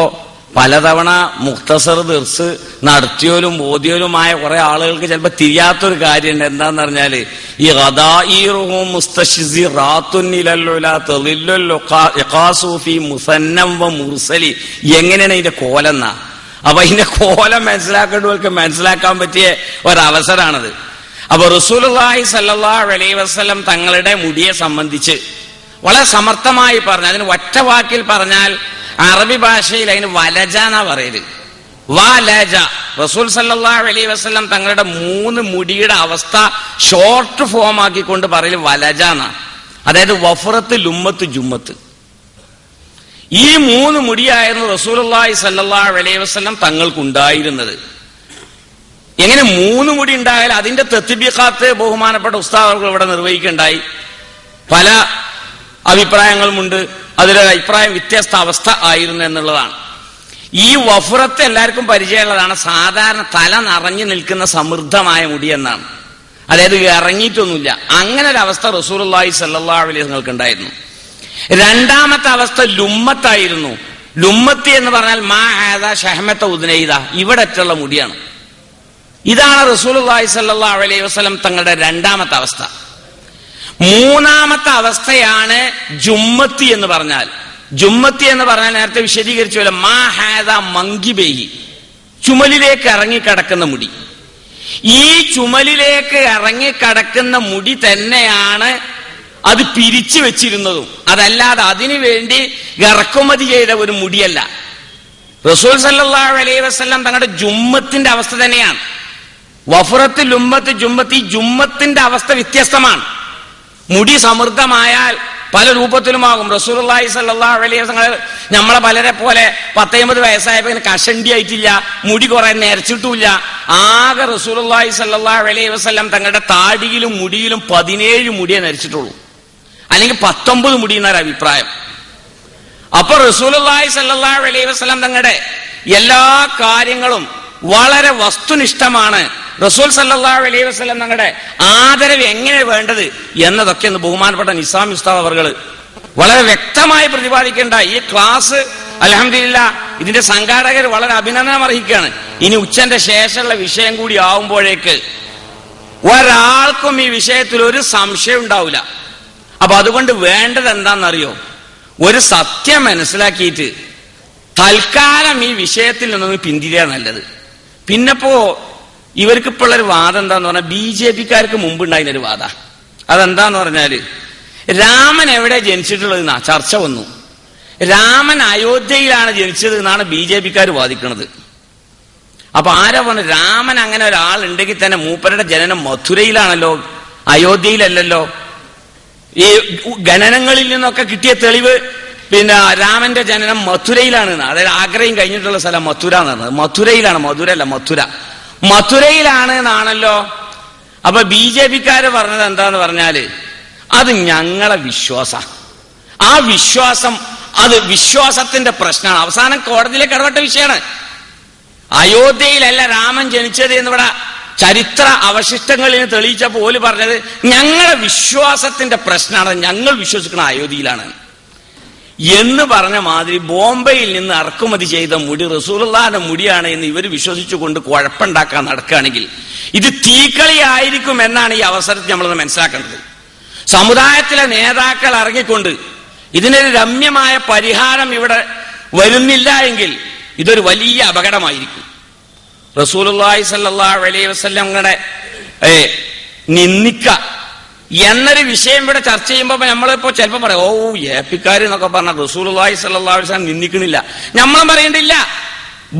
പലതവണ മുഖ്തസർ ദിർസ് നടത്തിയോലും ഓതിയോലുമായ കുറെ ആളുകൾക്ക് ചിലപ്പോൾ തിരിയാത്തൊരു കാര്യമുണ്ട്. എന്താന്ന് പറഞ്ഞാല് ഈ എങ്ങനെയാണ് ഇതിന്റെ കോലെന്ന. അപ്പൊ ഇതിന്റെ കോലം മനസ്സിലാക്കേണ്ടവർക്ക് മനസ്സിലാക്കാൻ പറ്റിയ ഒരവസരമാണത്. അപ്പൊ റസൂലുള്ളാഹി സ്വല്ലല്ലാഹു അലൈഹി വസല്ലം തങ്ങളുടെ മുടിയെ സംബന്ധിച്ച് വളരെ സമർത്ഥമായി പറഞ്ഞു. അതിന് ഒറ്റ വാക്കിൽ പറഞ്ഞാൽ അറബി ഭാഷയിൽ അതിന് വലജ എന്നാ പറയല്. വലജ. റസൂൽ സല്ലല്ലാഹു അലൈഹി വസല്ലം തങ്ങളുടെ 3 മുടിയുടെ അവസ്ഥ ഷോർട്ട് ഫോം ആക്കിക്കൊണ്ട് പറയല് വലജ എന്നാ. അതായത് വഫറത്ത്, ലുമ്മത്ത്, ജുമ്മത്ത്. ഈ 3 മുടിയായിരുന്നു റസൂലുള്ളാഹി സ്വല്ലല്ലാഹു അലൈഹി വസല്ലം തങ്ങൾക്കുണ്ടായിരുന്നത്. എങ്ങനെ 3 മുടി ഉണ്ടായാലും അതിന്റെ തത്ബീഖാത്ത് ബഹുമാനപ്പെട്ട ഉസ്താദുകൾ ഇവിടെ നിർവഹിക്കുകയുണ്ടായി. പല അഭിപ്രായങ്ങളുമുണ്ട്. അതിലൊരു അഭിപ്രായം വ്യത്യസ്ത അവസ്ഥ ആയിരുന്നു എന്നുള്ളതാണ്. ഈ വഫറത്ത് എല്ലാവർക്കും പരിചയമുള്ളതാണ്. സാധാരണ തല നിറഞ്ഞു നിൽക്കുന്ന സമൃദ്ധമായ മുടി എന്നാണ്. അതായത് ഇറങ്ങിയിട്ടൊന്നുമില്ല. അങ്ങനെ ഒരു അവസ്ഥ റസൂലുള്ളാഹി സ്വല്ലല്ലാഹു അലൈഹി വസല്ലം ഉണ്ടായിരുന്നു. രണ്ടാമത്തെ അവസ്ഥ ലുമ്മത്തായിരുന്നു. ലുമ്മത്തി എന്ന് പറഞ്ഞാൽ മാ ഹാദ ഷഹ്മത്ത ഉദ്നൈദ, ഇവിടെറ്റുള്ള മുടിയാണ്. ഇതാണ് റസൂലുള്ളാഹി സ്വല്ലല്ലാഹു അലൈഹി വസല്ലം തങ്ങളുടെ രണ്ടാമത്തെ അവസ്ഥ. മൂന്നാമത്തെ അവസ്ഥയാണ് ജുമ്മത്തി എന്ന് പറഞ്ഞാൽ. ജുമ്മത്തി എന്ന് പറഞ്ഞാൽ നേരത്തെ വിശദീകരിച്ചു പോലെ മാ ഹാദ മങ്കിബൈഹി, ചുമലിലേക്ക് ഇറങ്ങിക്കിടക്കുന്ന മുടി. ഈ ചുമലിലേക്ക് ഇറങ്ങിക്കിടക്കുന്ന മുടി തന്നെയാണ് അത് പിരിച്ചു വെച്ചിരുന്നതും. അതല്ലാതെ അതിനു വേണ്ടി ഇറക്കുമതി ചെയ്ത ഒരു മുടിയല്ല. റസൂൽ സല്ലല്ലാഹു അലൈഹി വസല്ലം തങ്ങളുടെ ജുമ്മത്തിന്റെ അവസ്ഥ തന്നെയാണ്. വഫറത്ത്, ലുമ്മത്ത്, ജുമ്മത്ത്. ഈ ജുമ്മത്തിന്റെ അവസ്ഥ വ്യത്യസ്തമാണ്. മുടി സമൃദ്ധമായാൽ പല രൂപത്തിലുമാകും. റസൂലുള്ളാഹി സ്വല്ലല്ലാഹു അലൈഹി വസല്ലം നമ്മളെ പലരെ പോലെ 10-50 വയസ്സായപ്പോ കഷണ്ടി ആയിട്ടില്ല, മുടി കുറെ നരച്ചിട്ടുമില്ല. ആകെ റസൂലുള്ളാഹി സ്വല്ലല്ലാഹു അലൈഹി വസല്ലം തങ്ങളുടെ താടിയിലും മുടിയിലും 17 മുടിയെ നരച്ചിട്ടുള്ളൂ, അല്ലെങ്കിൽ 19 മുടി എന്നൊരു അഭിപ്രായം. അപ്പൊ റസൂലുള്ളാഹി സ്വല്ലല്ലാഹു അലൈഹി വസല്ലം തങ്ങളുടെ എല്ലാ കാര്യങ്ങളും വളരെ വസ്തുനിഷ്ഠമാണ്. റസൂൽ സല്ലല്ലാഹു അലൈഹി വസല്ലം തങ്ങളുടെ ആദരവ് എങ്ങനെ വേണ്ടത് എന്നതൊക്കെ ഒന്ന് ബഹുമാനപ്പെട്ട നിസാമി ഉസ്താദ് അവർകൾ വളരെ വ്യക്തമായി പ്രതിപാദിക്കേണ്ട ഈ ക്ലാസ് അൽഹംദുലില്ലാഹ് ഇതിന്റെ സംഘാടകർ വളരെ അഭിനന്ദനം അർഹിക്കുകയാണ്. ഇനി ഉച്ചന്റെ ശേഷമുള്ള വിഷയം കൂടി ആവുമ്പോഴേക്ക് ഒരാൾക്കും ഈ വിഷയത്തിൽ ഒരു സംശയം ഉണ്ടാവില്ല. അപ്പൊ അതുകൊണ്ട് വേണ്ടത് എന്താണെന്നറിയോ? ഒരു സത്യം മനസ്സിലാക്കിയിട്ട് തൽക്കാലം ഈ വിഷയത്തിൽ നിന്നൊന്ന് പിന്തിരിയാ നല്ലത്. പിന്നെപ്പോ ഇവർക്കിപ്പോഴൊരു വാദം എന്താന്ന് പറഞ്ഞാൽ BJP-ക്കാർക്ക് മുമ്പുണ്ടായിരുന്നൊരു വാദ. അതെന്താന്ന് പറഞ്ഞാല് രാമൻ എവിടെ ജനിച്ചിട്ടുള്ളത് എന്നാ ചർച്ച വന്നു. രാമൻ അയോധ്യയിലാണ് ജനിച്ചത് എന്നാണ് BJP-ക്കാർ വാദിക്കുന്നത്. അപ്പൊ ആരാ പറഞ്ഞു രാമൻ അങ്ങനെ ഒരാളുണ്ടെങ്കിൽ തന്നെ മൂപ്പരുടെ ജനനം മഥുരയിലാണല്ലോ, അയോധ്യയിലല്ലല്ലോ. ഈ ഗണനങ്ങളിൽ നിന്നൊക്കെ കിട്ടിയ തെളിവ് പിന്നെ രാമന്റെ ജനനം മഥുരയിലാണ്. അതായത് ആഗ്രയും കഴിഞ്ഞിട്ടുള്ള സ്ഥലം മഥുര എന്ന് പറഞ്ഞത്. മഥുരയിലാണ്, മധുര അല്ല, മഥുര. മഥുരയിലാണ് എന്നാണല്ലോ. അപ്പൊ BJP-ക്കാര് പറഞ്ഞത് എന്താന്ന് പറഞ്ഞാല് അത് ഞങ്ങളെ വിശ്വാസ, ആ വിശ്വാസം അത് വിശ്വാസത്തിന്റെ പ്രശ്നമാണ്. അവസാനം കോടതിയിലേക്ക് ഇടപെട്ട വിഷയമാണ്. അയോധ്യയിലല്ല രാമൻ ജനിച്ചത് എന്നിവിടെ ചരിത്ര അവശിഷ്ടങ്ങളിൽ തെളിയിച്ചപ്പോൾ ഓല് പറഞ്ഞത് ഞങ്ങളെ വിശ്വാസത്തിന്റെ പ്രശ്നമാണ്, ഞങ്ങൾ വിശ്വസിക്കുന്ന അയോധ്യയിലാണ് എന്ന് പറഞ്ഞ മാതിരി ബോംബെയിൽ നിന്ന് ഇറക്കുമതി ചെയ്ത മുടി റസൂലുള്ളാഹിന്റെ മുടിയാണ് എന്ന് ഇവർ വിശ്വസിച്ചുകൊണ്ട് കുഴപ്പമുണ്ടാക്കാൻ നടക്കുകയാണെങ്കിൽ ഇത് തീക്കളിയായിരിക്കും എന്നാണ് ഈ അവസരത്തിൽ നമ്മളത് മനസ്സിലാക്കേണ്ടത്. സമുദായത്തിലെ നേതാക്കൾ ഇറങ്ങിക്കൊണ്ട് ഇതിനൊരു രമ്യമായ പരിഹാരം ഇവിടെ വരുന്നില്ല എങ്കിൽ ഇതൊരു വലിയ അപകടമായിരിക്കും. റസൂലുള്ളാഹി സ്വല്ലല്ലാഹു അലൈഹി വസല്ലമയുടെ നിന്ദിക്ക എന്നൊരു വിഷയം ഇവിടെ ചർച്ച ചെയ്യുമ്പോൾ നമ്മളിപ്പോ ചിലപ്പോൾ പറയും ഓ ഏപ്പിക്കാര് എന്നൊക്കെ പറഞ്ഞാൽ റസൂലുള്ളാഹി സ്വല്ലല്ലാഹു അലൈഹി വസല്ലം നിന്ദിക്കണില്ല. നമ്മളും പറയേണ്ടില്ല.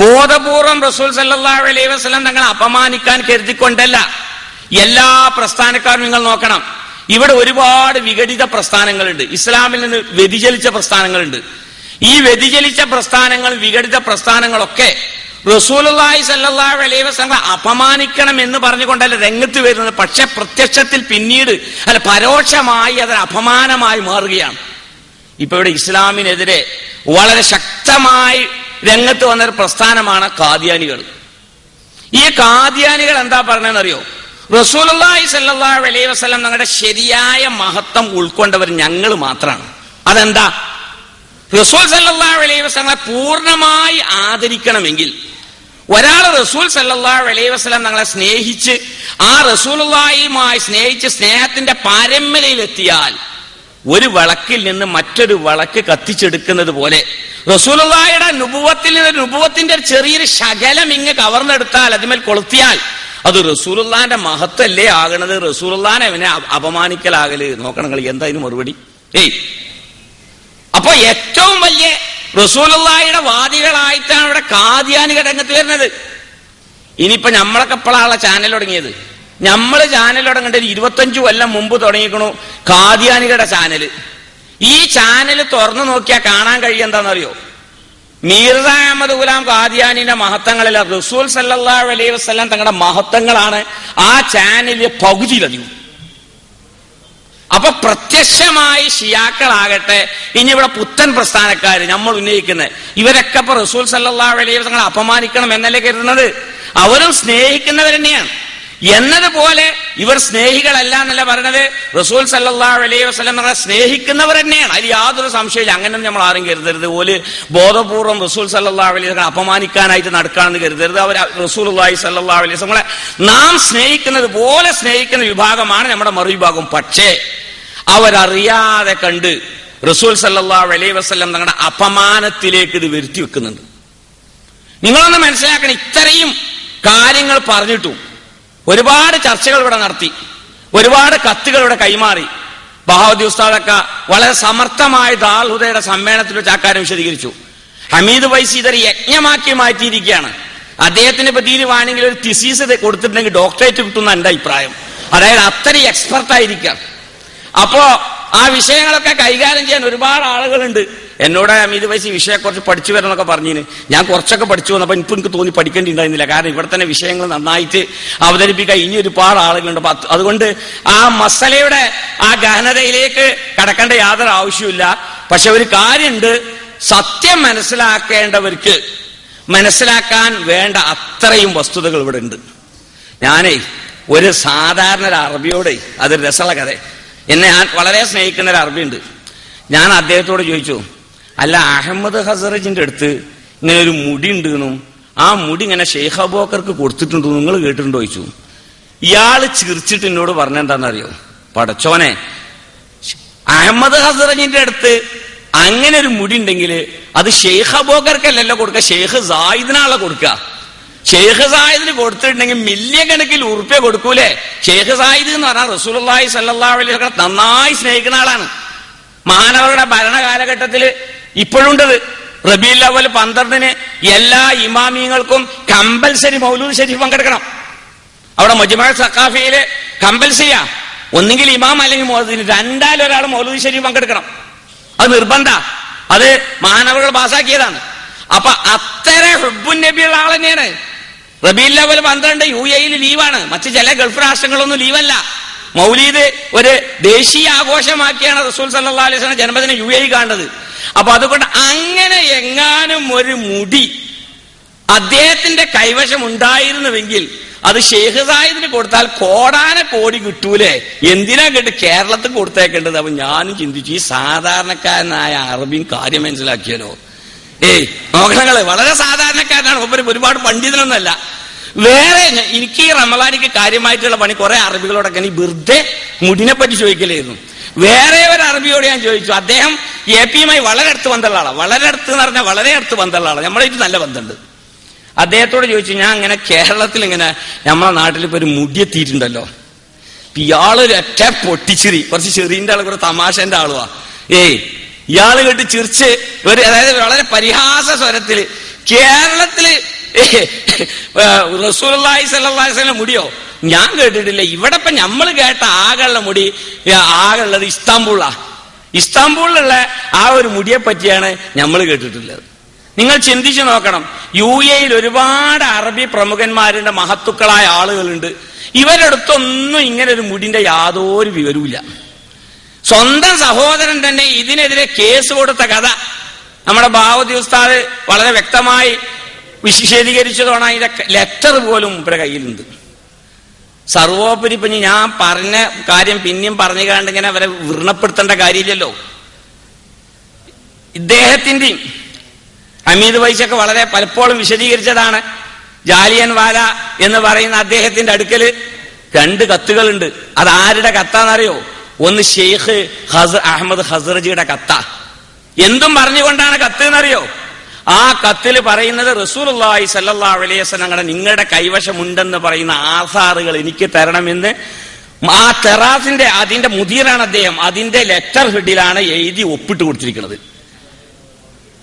ബോധപൂർവം റസൂൽ സല്ലല്ലാഹു അലൈഹി വസല്ലം തങ്ങളെ അപമാനിക്കാൻ കരുതിക്കൊണ്ടല്ല. എല്ലാ പ്രസ്ഥാനക്കാരും നിങ്ങൾ നോക്കണം, ഇവിടെ ഒരുപാട് വിഘടിത പ്രസ്ഥാനങ്ങളുണ്ട്, ഇസ്ലാമിൽ നിന്ന് വ്യതിചലിച്ച പ്രസ്ഥാനങ്ങളുണ്ട്. ഈ വ്യതിചലിച്ച പ്രസ്ഥാനങ്ങൾ, വിഘടിത പ്രസ്ഥാനങ്ങളൊക്കെ റസൂലുള്ളാഹി സ്വല്ലല്ലാഹു അലൈഹി വസല്ലം അപമാനിക്കണം എന്ന് പറഞ്ഞുകൊണ്ടല്ല രംഗത്ത് വരുന്നത്. പക്ഷെ പ്രത്യക്ഷത്തിൽ പിന്നീട് പരോക്ഷമായി അതൊരു അപമാനമായി മാറുകയാണ്. ഇപ്പൊ ഇവിടെ ഇസ്ലാമിനെതിരെ വളരെ ശക്തമായി രംഗത്ത് വന്നൊരു പ്രസ്ഥാനമാണ് ഖാദിയാനികൾ. ഈ ഖാദിയാനികൾ എന്താ പറഞ്ഞതെന്നറിയോ? റസൂലുള്ളാഹി സ്വല്ലല്ലാഹു അലൈഹി വസല്ലം തങ്ങളുടെ ശരിയായ മഹത്വം ഉൾക്കൊണ്ടവർ ഞങ്ങൾ മാത്രമാണ്. അതെന്താ? റസൂൽ സല്ലല്ലാഹു അലൈഹി വസല്ലം പൂർണ്ണമായി ആദരിക്കണമെങ്കിൽ ഒരാൾ റസൂൽ സല്ലല്ലാഹു അലൈഹി വസല്ലം തങ്ങളെ സ്നേഹിച്ച് ആ റസൂലുള്ളാഹിയുമായി സ്നേഹിച്ച് സ്നേഹത്തിന്റെ പാരമ്യതയിലെത്തിയാൽ ഒരു വിളക്കിൽ നിന്ന് മറ്റൊരു വിളക്ക് കത്തിച്ചെടുക്കുന്നത് പോലെ റസൂലുള്ളാഹിയുടെ നുബുവത്തിൽ നിന്ന് നുബുവത്തിന്റെ ചെറിയൊരു ശകലം ഇങ്ങ് കവർന്നെടുത്താൽ അതിന്മേൽ കൊളുത്തിയാൽ അത് റസൂലുള്ളാഹിന്റെ മഹത്വല്ലേ ആകണത്? റസൂലുള്ളാഹിനെ അവനെ അപമാനിക്കലാകല്? നോക്കണം കളി എന്താ ഇതിന് മറുപടി? അപ്പൊ ഏറ്റവും വലിയ റസൂലുള്ളാഹിയുടെ വാദികളായിട്ടാണ് ഇവിടെ ഖാദിയാനികൾ രംഗത്ത് വരുന്നത്. ഇനിയിപ്പോ നമ്മളൊക്കെ എപ്പോഴാണ് ചാനൽ തുടങ്ങിയത്? നമ്മള് ചാനൽ തുടങ്ങേണ്ട 25 കൊല്ലം മുമ്പ് തുടങ്ങിക്കണു ഖാദിയാനികളുടെ ചാനൽ. ഈ ചാനൽ തുറന്നു നോക്കിയാൽ കാണാൻ കഴിയും എന്താണെന്നറിയോ? മീർസ അഹമ്മദ് ഗുലാം ഖാദിയാനിന്റെ മഹത്വങ്ങളില്ല, റസൂൽ സല്ലല്ലാഹു അലൈഹി വസല്ലം തങ്ങളുടെ മഹത്വങ്ങളാണ് ആ ചാനലിലെ പകുതിയിലധികം. അപ്പൊ പ്രത്യക്ഷമായി ഷിയാക്കളാകട്ടെ, ഇനി ഇവിടെ പുത്തൻ പ്രസ്ഥാനക്കാര് നമ്മൾ ഉന്നയിക്കുന്നത് ഇവരൊക്കെ ഇപ്പൊ റസൂൽ സല്ലല്ലാഹു അലൈഹി വസല്ലം അപമാനിക്കണം എന്നല്ലേ കരുതുന്നത്? അവരും സ്നേഹിക്കുന്നവർ തന്നെയാണ്. എന്നതുപോലെ ഇവർ സ്നേഹികളല്ല എന്നല്ല പറയണത്, റസൂൽ സല്ലല്ലാഹു അലൈഹി വസല്ലം തങ്ങളെ സ്നേഹിക്കുന്നവർ തന്നെയാണ്. അതിൽ യാതൊരു സംശയമില്ല. അങ്ങനെ നമ്മൾ ആരും കരുതരുത് ഓല് ബോധപൂർവ്വം റസൂൽ സല്ലല്ലാഹു അലൈഹി വസല്ലം അപമാനിക്കാനായിട്ട് നടക്കാണെന്ന് കരുതരുത്. അവർ റസൂലുള്ളാഹി സല്ലല്ലാഹു അലൈഹി വസല്ലം നാം സ്നേഹിക്കുന്നത് പോലെ സ്നേഹിക്കുന്ന വിഭാഗമാണ് നമ്മുടെ മറുവിഭാഗം. പക്ഷേ അവരറിയാതെ കണ്ട് റസൂൽ സല്ലല്ലാഹു അലൈഹി വസല്ലം തങ്ങളുടെ അപമാനത്തിലേക്ക് ഇത് വരുത്തി വെക്കുന്നുണ്ട്. നിങ്ങളൊന്ന് മനസ്സിലാക്കണം, ഇത്രയും കാര്യങ്ങൾ പറഞ്ഞിട്ടും ഒരുപാട് ചർച്ചകൾ ഇവിടെ നടത്തി, ഒരുപാട് കത്തുകൾ ഇവിടെ കൈമാറി. ബഹാവുദ്ദീൻ ഉസ്താദൊക്കെ വളരെ സമർത്ഥമായ ദാൽഹുദയുടെ സമ്മേളനത്തിൽ വെച്ച് അക്കാര്യം വിശദീകരിച്ചു. ഹമീദ് വൈസി ഇതൊരു യജ്ഞമാക്കി മാറ്റിയിരിക്കുകയാണ്. അദ്ദേഹത്തിന് പറ്റിയിൽ വേണമെങ്കിൽ ഒരു തിസീസ് കൊടുത്തിട്ടുണ്ടെങ്കിൽ ഡോക്ടറേറ്റ് കിട്ടുന്ന എന്റെ അഭിപ്രായം. അതായത് അത്രയും എക്സ്പെർട്ടായിരിക്കാം. അപ്പോ ആ വിഷയങ്ങളൊക്കെ കൈകാര്യം ചെയ്യാൻ ഒരുപാട് ആളുകളുണ്ട്. എന്നോട് ഹമീദ് വൈസി വിഷയത്തെക്കുറിച്ച് പഠിച്ചു വരണമെന്നൊക്കെ പറഞ്ഞിന്. ഞാൻ കുറച്ചൊക്കെ പഠിച്ചു വന്നപ്പോൾ ഇപ്പൊ എനിക്ക് തോന്നി പഠിക്കേണ്ടിണ്ടായിരുന്നില്ല. കാരണം ഇവിടെ തന്നെ വിഷയങ്ങൾ നന്നായിട്ട് അവതരിപ്പിക്കാൻ ഇനി ഒരുപാട് ആളുകളുണ്ട്. അതുകൊണ്ട് ആ മസലയുടെ ആ ഗഹനതയിലേക്ക് കടക്കേണ്ട യാതൊരു ആവശ്യമില്ല. പക്ഷെ ഒരു കാര്യമുണ്ട്, സത്യം മനസ്സിലാക്കേണ്ടവർക്ക് മനസ്സിലാക്കാൻ വേണ്ട അത്രയും വസ്തുതകൾ ഇവിടെ ഉണ്ട്. ഞാനേ ഒരു സാധാരണ ഒരു അറബിയോട് അതൊരു രസമുള്ള കഥ. എന്നെ ഞാൻ വളരെ സ്നേഹിക്കുന്ന ഒരു അറബിയുണ്ട്. ഞാൻ അദ്ദേഹത്തോട് ചോദിച്ചു, അല്ല അഹമ്മദ് ഹസറജിന്റെ അടുത്ത് ഇങ്ങനെ ഒരു മുടി ഉണ്ടെന്നും ആ മുടി ഇങ്ങനെ ഷെയ്ഖ് അബൂബക്കർക്ക് കൊടുത്തിട്ടുണ്ടോ നിങ്ങൾ കേട്ടിട്ടുണ്ടോ ചോദിച്ചു. ഇയാള് ചിരിച്ചിട്ട് എന്നോട് പറഞ്ഞെന്താണെന്നറിയോ? പടച്ചോനെ, അഹമ്മദ് ഹസറജിന്റെ അടുത്ത് അങ്ങനെ ഒരു മുടി ഉണ്ടെങ്കിൽ അത് ഷെയ്ഖ് അബൂബക്കർക്കല്ലല്ലോ കൊടുക്കുക, ഷെയ്ഖ് സായിദിനാണല്ലോ കൊടുക്കുക. ഷെയ്ഖ് സായിദിന് കൊടുത്തിട്ടുണ്ടെങ്കിൽ മില്യൺ കണക്കിൽ ഉറുപ്പ്യ കൊടുക്കൂലേ? ഷെയ്ഖ് സായിദ് എന്ന് പറഞ്ഞാൽ റസൂലുള്ളാഹി സ്വല്ലല്ലാഹു അലൈഹി വസല്ലം നന്നായി സ്നേഹിക്കുന്ന ആളാണ്. മഹാനവരുടെ ഭരണ കാലഘട്ടത്തിൽ ഇപ്പോഴുണ്ടത്. റബീഉൽ അവ്വൽ 12-ന് എല്ലാ ഇമാമിയങ്ങൾക്കും കമ്പൽസറി മൗലൂദ് ശരീഫ് പങ്കെടുക്കണം. അവിടെ മജ്മഅ സഖാഫിയില് കമ്പൽസറിയാ. ഒന്നുകിൽ ഇമാം അല്ലെങ്കിൽ മുഅദ്ദിൻ, രണ്ടാലും ഒരാൾ മൗലൂദ് ശരീഫ് പങ്കെടുക്കണം. അത് നിർബന്ധ. അത് മഹാനവറുകൾ പാസാക്കിയതാണ്. അപ്പൊ അത്തരം ഹുബ്ബുൻ നബിയുള്ള ആൾ തന്നെയാണ്. റബീഉൽ അവ്വൽ 12 UAE ലീവാണ്. മറ്റ് ചില ഗൾഫ് രാഷ്ട്രങ്ങളൊന്നും ലീവല്ല. മൗലീദ് ഒരു ദേശീയ ആഘോഷമാക്കിയാണ് റസൂൽ സല്ലല്ലാഹു അലൈഹി വസല്ലം ജന്മദിനം UAE കാണുന്നത്. അപ്പൊ അതുകൊണ്ട് അങ്ങനെ എങ്ങാനും ഒരു മുടി അദ്ദേഹത്തിന്റെ കൈവശം ഉണ്ടായിരുന്നുവെങ്കിൽ അത് ഷെയ്ഖ് സായിദിന് കൊടുത്താൽ കോടി കിട്ടൂലേ? എന്തിനാ കേട്ട് കേരളത്തിൽ കൊടുത്തേക്കേണ്ടത്? അപ്പൊ ഞാനും ചിന്തിച്ചു, ഈ സാധാരണക്കാരനായ അറബിയും കാര്യം മനസ്സിലാക്കിയാലോ? നോക്കണങ്ങള് വളരെ സാധാരണക്കാരനാണ്, ഒരുപാട് പണ്ഡിതനൊന്നുമല്ല. വേറെ എനിക്ക് ഈ റമളാനിക്ക് കാര്യമായിട്ടുള്ള പണി കുറെ അറബികളോടൊക്കെ ഈ വെറുതെ മുടിനെ പറ്റി ചോദിക്കലായിരുന്നു. വേറെ ഒരു അറബിയോട് ഞാൻ ചോദിച്ചു. അദ്ദേഹം AP-യുമായി വളരെ അടുത്ത് ബന്ധമുള്ള ആളാണ്. വളരെ അടുത്ത് എന്ന് പറഞ്ഞാൽ വളരെ അടുത്ത് ബന്ധമുള്ള ആളാണ്. നമ്മളായിട്ട് നല്ല ബന്ധമുണ്ട്. അദ്ദേഹത്തോട് ചോദിച്ചു, ഞാൻ ഇങ്ങനെ കേരളത്തിൽ ഇങ്ങനെ നമ്മളെ നാട്ടിൽ ഇപ്പൊ ഒരു മുടിയെത്തിയിട്ടുണ്ടല്ലോ, ഇയാളൊരു ഒറ്റ പൊട്ടിച്ചിരി, കുറച്ച് ചെറിയന്റെ ആള്, കുറച്ച് തമാശന്റെ ആളുവാ. ഇയാള് കേട്ട് ചിരിച്ച് അതായത് വളരെ പരിഹാസ സ്വരത്തില് കേരളത്തില് റസൂലുള്ളാഹി സ്വല്ലല്ലാഹു അലൈഹി വസല്ലം മുടിയോ? ഞാൻ കേട്ടിട്ടില്ല. ഇവിടെ ഇപ്പൊ നമ്മൾ കേട്ട ആകെയുള്ള മുടി ആകെയുള്ളത് ഇസ്താംബൂളിലുള്ള ആ ഒരു മുടിയെ പറ്റിയാണ് നമ്മൾ കേട്ടിട്ടുള്ളത്. നിങ്ങൾ ചിന്തിച്ചു നോക്കണം, UAE ഒരുപാട് അറബി പ്രമുഖന്മാരുടെ മഹത്തുക്കളായ ആളുകളുണ്ട്. ഇവരുടെ അടുത്തൊന്നും ഇങ്ങനെ ഒരു മുടിന്റെ യാതൊരു വിവരവുമില്ല. സ്വന്തം സഹോദരൻ തന്നെ ഇതിനെതിരെ കേസ് കൊടുത്ത കഥ നമ്മുടെ ബാവൂദി ഉസ്താദ് വളരെ വ്യക്തമായി വിശദീകരിച്ചതാണ്. അതിന്റെ ലെറ്റർ പോലും ഇവരുടെ കയ്യിലുണ്ട്. സർവോപരി ഇപ്പൊ ഞാൻ പറഞ്ഞ കാര്യം പിന്നെയും പറഞ്ഞു കണ്ട് ഇങ്ങനെ അവരെ വ്രണപ്പെടുത്തേണ്ട കാര്യമില്ലല്ലോ. ഇദ്ദേഹത്തിന്റെയും ഹമീദ് വൈശൊക്കെ വളരെ പലപ്പോഴും വിശദീകരിച്ചതാണ്. ജാലിയൻ വാല എന്ന് പറയുന്ന അദ്ദേഹത്തിന്റെ അടുക്കല് 2 കത്തുകളുണ്ട്. അത് ആരുടെ കത്താന്നറിയോ? ഒന്ന് ഷെയ്ഖ് അഹമ്മദ് ഹസ്റജിയുടെ കത്ത. എന്തും പറഞ്ഞുകൊണ്ടാണ് കത്ത് എന്നറിയോ? ആ കത്തിൽ പറയുന്നത് റസൂലുള്ളാഹി സ്വല്ലല്ലാഹു അലൈഹി വസല്ലം നിങ്ങളുടെ കൈവശമുണ്ടെന്ന് പറയുന്ന ആസാറുകൾ എനിക്ക് തരണമെന്ന് ആ തെറാസിന്റെ അതിന്റെ മുദീറാണ് അദ്ദേഹം. അതിന്റെ ലെറ്റർ ഹെഡിലാണ് എഴുതി ഒപ്പിട്ട് കൊടുത്തിരിക്കുന്നത്.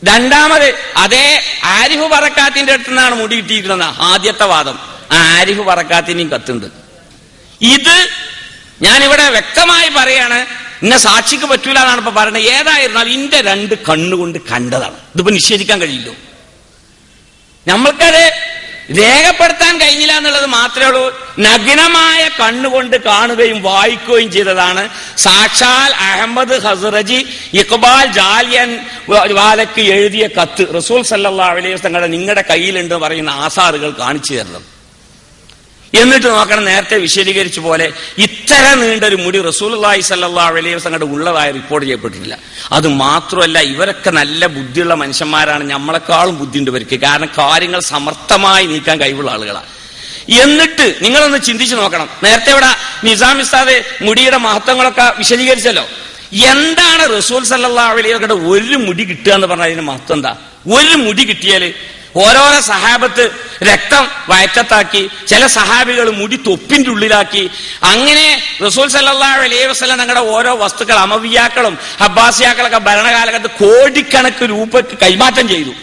രണ്ടാമത് അതേ ആരിഫ് ബറക്കാത്തിന്റെ അടുത്ത് നിന്നാണ് മുടി കിട്ടിയിരിക്കുന്നത് ആദ്യത്തെ വാദം. ആ ആരിഫ് ബറക്കാത്തിന്റെയും കത്തുണ്ട്. ഇത് ഞാനിവിടെ വ്യക്തമായി പറയാണ്, ഇന്ന സാക്ഷിക്ക് പറ്റൂല എന്നാണ് ഇപ്പൊ പറയുന്നത്. ഏതായിരുന്നാലും ഇന്റെ 2 കണ്ണുകൊണ്ട് കണ്ടതാണ്. ഇതിപ്പോ നിഷേധിക്കാൻ കഴിയില്ലോ. നമ്മൾക്കത് രേഖപ്പെടുത്താൻ കഴിഞ്ഞില്ല എന്നുള്ളത് മാത്രമേ ഉള്ളൂ. നഗ്നമായ കണ്ണുകൊണ്ട് കാണുകയും വായിക്കുകയും ചെയ്തതാണ് സാക്ഷാൽ അഹമ്മദ് ഹസ്റജി ഇഖ്ബാൽ ജാലിയൻ വാലക്ക് എഴുതിയ കത്ത്. റസൂൽ സല്ലല്ലാഹു അലൈഹി വസല്ലം നിങ്ങളുടെ കയ്യിലുണ്ട് പറയുന്ന ആസാറുകൾ കാണിച്ചു തരണം. എന്നിട്ട് നോക്കണം, നേരത്തെ വിശദീകരിച്ച പോലെ ഇത്ര നീണ്ടൊരു മുടി റസൂലുള്ളാഹി സ്വല്ലല്ലാഹു അലൈഹി വസല്ലം ഉള്ളതായി റിപ്പോർട്ട് ചെയ്യപ്പെട്ടിട്ടില്ല. അത് മാത്രമല്ല, ഇവരൊക്കെ നല്ല ബുദ്ധിയുള്ള മനുഷ്യന്മാരാണ്. നമ്മളെക്കാളും ബുദ്ധിയുണ്ട് ഇവർക്ക്. കാരണം കാര്യങ്ങൾ സമർത്ഥമായി നീക്കാൻ കഴിവുള്ള ആളുകളാണ്. എന്നിട്ട് നിങ്ങളൊന്ന് ചിന്തിച്ചു നോക്കണം. നേരത്തെ ഇവിടെ നിസാം ഉസ്താദ് മുടിയുടെ മഹത്വങ്ങളൊക്കെ വിശദീകരിച്ചല്ലോ. എന്താണ് റസൂൽ സല്ലല്ലാഹു അലൈഹി വസല്ലം ഒരു മുടി കിട്ടുക എന്ന് പറഞ്ഞാൽ അതിന്റെ മഹത്വം എന്താ? ഒരു മുടി കിട്ടിയാല് ഓരോരോ സഹാബത്ത് രക്തം വയറ്റത്താക്കി, ചില സഹാബികൾ മുടി തൊപ്പിന്റെ ഉള്ളിലാക്കി. അങ്ങനെ റസൂൽ സല്ലല്ലാഹു അലൈഹി വസല്ലം തങ്ങളുടെ ഓരോ വസ്തുക്കൾ അമവിയാക്കളും അബ്ബാസിയാക്കളൊക്കെ ഭരണകാലത്ത് കോടിക്കണക്ക് രൂപയ്ക്ക് കൈമാറ്റം ചെയ്തു.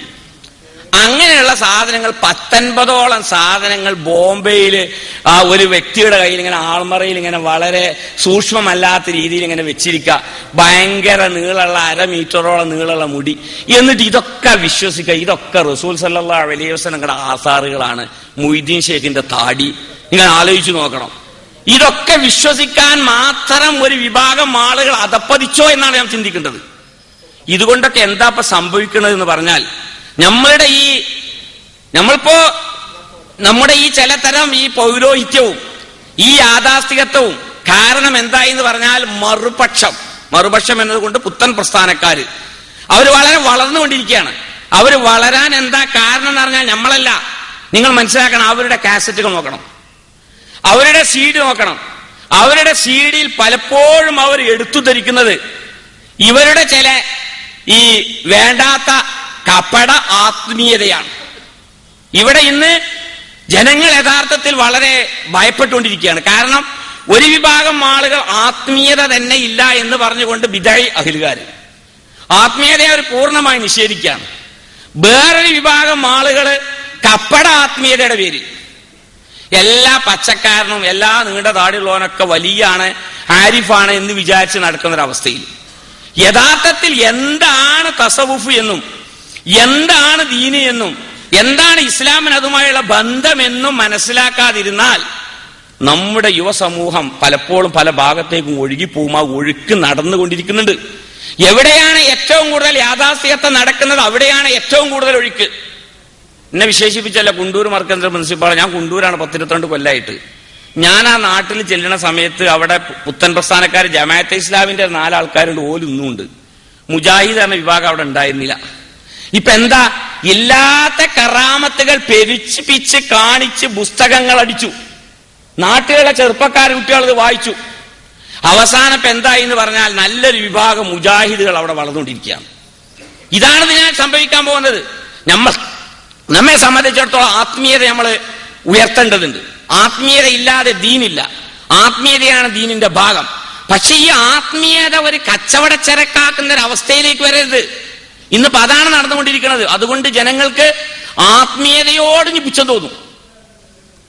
അങ്ങനെയുള്ള സാധനങ്ങൾ 19ഓളം സാധനങ്ങൾ ബോംബെയില് ആ ഒരു വ്യക്തിയുടെ കയ്യിൽ ഇങ്ങനെ ആൾമറയിൽ ഇങ്ങനെ വളരെ സൂക്ഷ്മമല്ലാത്ത രീതിയിൽ ഇങ്ങനെ വെച്ചിരിക്കുക. ഭയങ്കര നീളമുള്ള 1/2 മീറ്ററോളം നീളമുള്ള മുടി. എന്നിട്ട് ഇതൊക്കെ വിശ്വസിക്കുക, ഇതൊക്കെ റസൂൽ സല്ലല്ലാഹു അലൈഹി വസല്ലം ആസാറുകളാണ്. മൊയ്തീൻ ഷേഖിന്റെ താടി നിങ്ങൾ ആലോചിച്ചു നോക്കണം. ഇതൊക്കെ വിശ്വസിക്കാൻ മാത്രം ഒരു വിഭാഗം ആളുകൾ അധപ്പതിച്ചോ എന്നാണ് ഞാൻ ചിന്തിക്കേണ്ടത്. ഇതുകൊണ്ടൊക്കെ എന്താ ഇപ്പൊ സംഭവിക്കുന്നത് എന്ന് പറഞ്ഞാൽ, നമ്മളിപ്പോ നമ്മുടെ ഈ ചിലതരം ഈ പൗരോഹിത്യവും ഈ യാഥാസ്ഥികത്വവും കാരണം എന്തായി എന്ന് പറഞ്ഞാൽ മറുപക്ഷം എന്നതുകൊണ്ട് പുത്തൻ പ്രസ്ഥാനക്കാര് അവർ വളരെ വളർന്നുകൊണ്ടിരിക്കുകയാണ്. അവർ വളരാൻ എന്താ കാരണം എന്ന് പറഞ്ഞാൽ നമ്മളല്ല. നിങ്ങൾ മനസ്സിലാക്കണം, അവരുടെ കാസറ്റുകൾ നോക്കണം, അവരുടെ CD നോക്കണം. അവരുടെ CD-യിൽ പലപ്പോഴും അവർ എടുത്തു ധരിക്കുന്നത് ഇവരുടെ ചില ഈ വേണ്ടാത്ത കപട ആത്മീയതയാണ്. ഇവിടെ ഇന്ന് ജനങ്ങൾ യഥാർത്ഥത്തിൽ വളരെ ഭയപ്പെട്ടുകൊണ്ടിരിക്കുകയാണ്. കാരണം ഒരു വിഭാഗം ആളുകൾ ആത്മീയത തന്നെ ഇല്ല എന്ന് പറഞ്ഞുകൊണ്ട് ബിദഅി അഹ്ലുകാർ ആത്മീയതയെ അവർ പൂർണ്ണമായി നിഷേധിക്കുകയാണ്. വേറൊരു വിഭാഗം ആളുകൾ കപട ആത്മീയതയുടെ പേരിൽ എല്ലാ പച്ചക്കാരനും എല്ലാ നീണ്ട താടിയുള്ളവനൊക്കെ വലിയാണ്, ആരിഫാണ് എന്ന് വിചാരിച്ച് നടക്കുന്നൊരവസ്ഥയിൽ യഥാർത്ഥത്തിൽ എന്താണ് തസവുഫ് എന്നും എന്താണ് ദീന് എന്നും എന്താണ് ഇസ്ലാമിന് അതുമായുള്ള ബന്ധമെന്നും മനസ്സിലാക്കാതിരുന്നാൽ നമ്മുടെ യുവസമൂഹം പലപ്പോഴും പല ഭാഗത്തേക്കും ഒഴുകിപ്പോവും. ആ ഒഴുക്ക് നടന്നുകൊണ്ടിരിക്കുന്നുണ്ട്. എവിടെയാണ് ഏറ്റവും കൂടുതൽ യാഥാസ്ഥികത്വം നടക്കുന്നത് അവിടെയാണ് ഏറ്റവും കൂടുതൽ ഒഴുക്ക്. എന്നെ വിശേഷിപ്പിച്ചല്ല കുണ്ടൂർ മർക്കസ് പ്രിൻസിപ്പാൾ. ഞാൻ കുണ്ടൂരാണ് 10-22 കൊല്ലമായിട്ട്. ഞാൻ ആ നാട്ടിൽ ചെല്ലുന്ന സമയത്ത് അവിടെ പുത്തൻ പ്രസ്ഥാനക്കാർ ജമാഅത്തെ ഇസ്ലാമിന്റെ 4 ആൾക്കാരുണ്ട്. ഓലും ഇന്നുണ്ട്. മുജാഹിദ് എന്ന വിഭാഗം അവിടെ ഉണ്ടായിരുന്നില്ല. ഇപ്പൊ എന്താ, ഇല്ലാത്ത കറാമത്തുകൾ പെരിച്ചിപ്പിച്ച് കാണിച്ച് പുസ്തകങ്ങൾ അടിച്ചു. നാട്ടിലുള്ള ചെറുപ്പക്കാർ കുട്ടികൾ വായിച്ചു. അവസാനം ഇപ്പൊ എന്തായി എന്ന് പറഞ്ഞാൽ നല്ലൊരു വിഭാഗം മുജാഹിദുകൾ അവിടെ വളർന്നുകൊണ്ടിരിക്കുകയാണ്. ഇതാണ് ഇതിനാൽ സംഭവിക്കാൻ പോകുന്നത്. നമ്മെ സംബന്ധിച്ചിടത്തോളം ആത്മീയത നമ്മൾ ഉയർത്തേണ്ടതുണ്ട്. ആത്മീയത ഇല്ലാതെ ദീനില്ല. ആത്മീയതയാണ് ദീനിന്റെ ഭാഗം. പക്ഷെ ഈ ആത്മീയത ഒരു കച്ചവടച്ചരക്കാക്കുന്ന ഒരു അവസ്ഥയിലേക്ക് വരരുത്. ഇന്നിപ്പോ അതാണ് നടന്നുകൊണ്ടിരിക്കുന്നത്. അതുകൊണ്ട് ജനങ്ങൾക്ക് ആത്മീയതയോട് പുച്ഛം തോന്നും.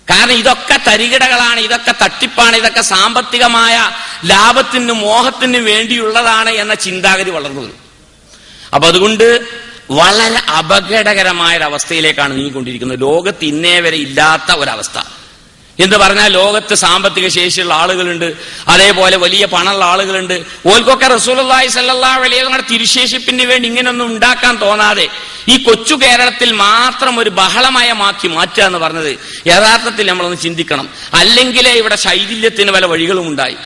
കാരണം ഇതൊക്കെ തരികിടകളാണ്, ഇതൊക്കെ തട്ടിപ്പാണ്, ഇതൊക്കെ സാമ്പത്തികമായ ലാഭത്തിനും മോഹത്തിനും വേണ്ടിയുള്ളതാണ് എന്ന ചിന്താഗതി വളർന്നു വരും. അപ്പൊ അതുകൊണ്ട് വളരെ അപകടകരമായ ഒരവസ്ഥയിലേക്കാണ് നീങ്ങിക്കൊണ്ടിരിക്കുന്നത്. ലോകത്ത് ഇന്നേ വരെ ഇല്ലാത്ത ഒരവസ്ഥ എന്ന് പറഞ്ഞാൽ, ലോകത്ത് സാമ്പത്തിക ശേഷിയുള്ള ആളുകളുണ്ട്, അതേപോലെ വലിയ പണമുള്ള ആളുകളുണ്ട്. ഓൽക്കൊക്കെ റസൂലുള്ളാഹി സ്വല്ലല്ലാഹു അലൈഹി വസല്ലം തിരുശേഷിപ്പിന് വേണ്ടി ഇങ്ങനെയൊന്നും ഉണ്ടാക്കാൻ തോന്നാതെ ഈ കൊച്ചു കേരളത്തിൽ മാത്രം ഒരു ബഹളമയമാക്കി മാറ്റുക എന്ന് പറഞ്ഞത് യഥാർത്ഥത്തിൽ നമ്മളൊന്ന് ചിന്തിക്കണം. അല്ലെങ്കിലേ ഇവിടെ ശൈഥില്യത്തിന് പല വഴികളും ഉണ്ടായി.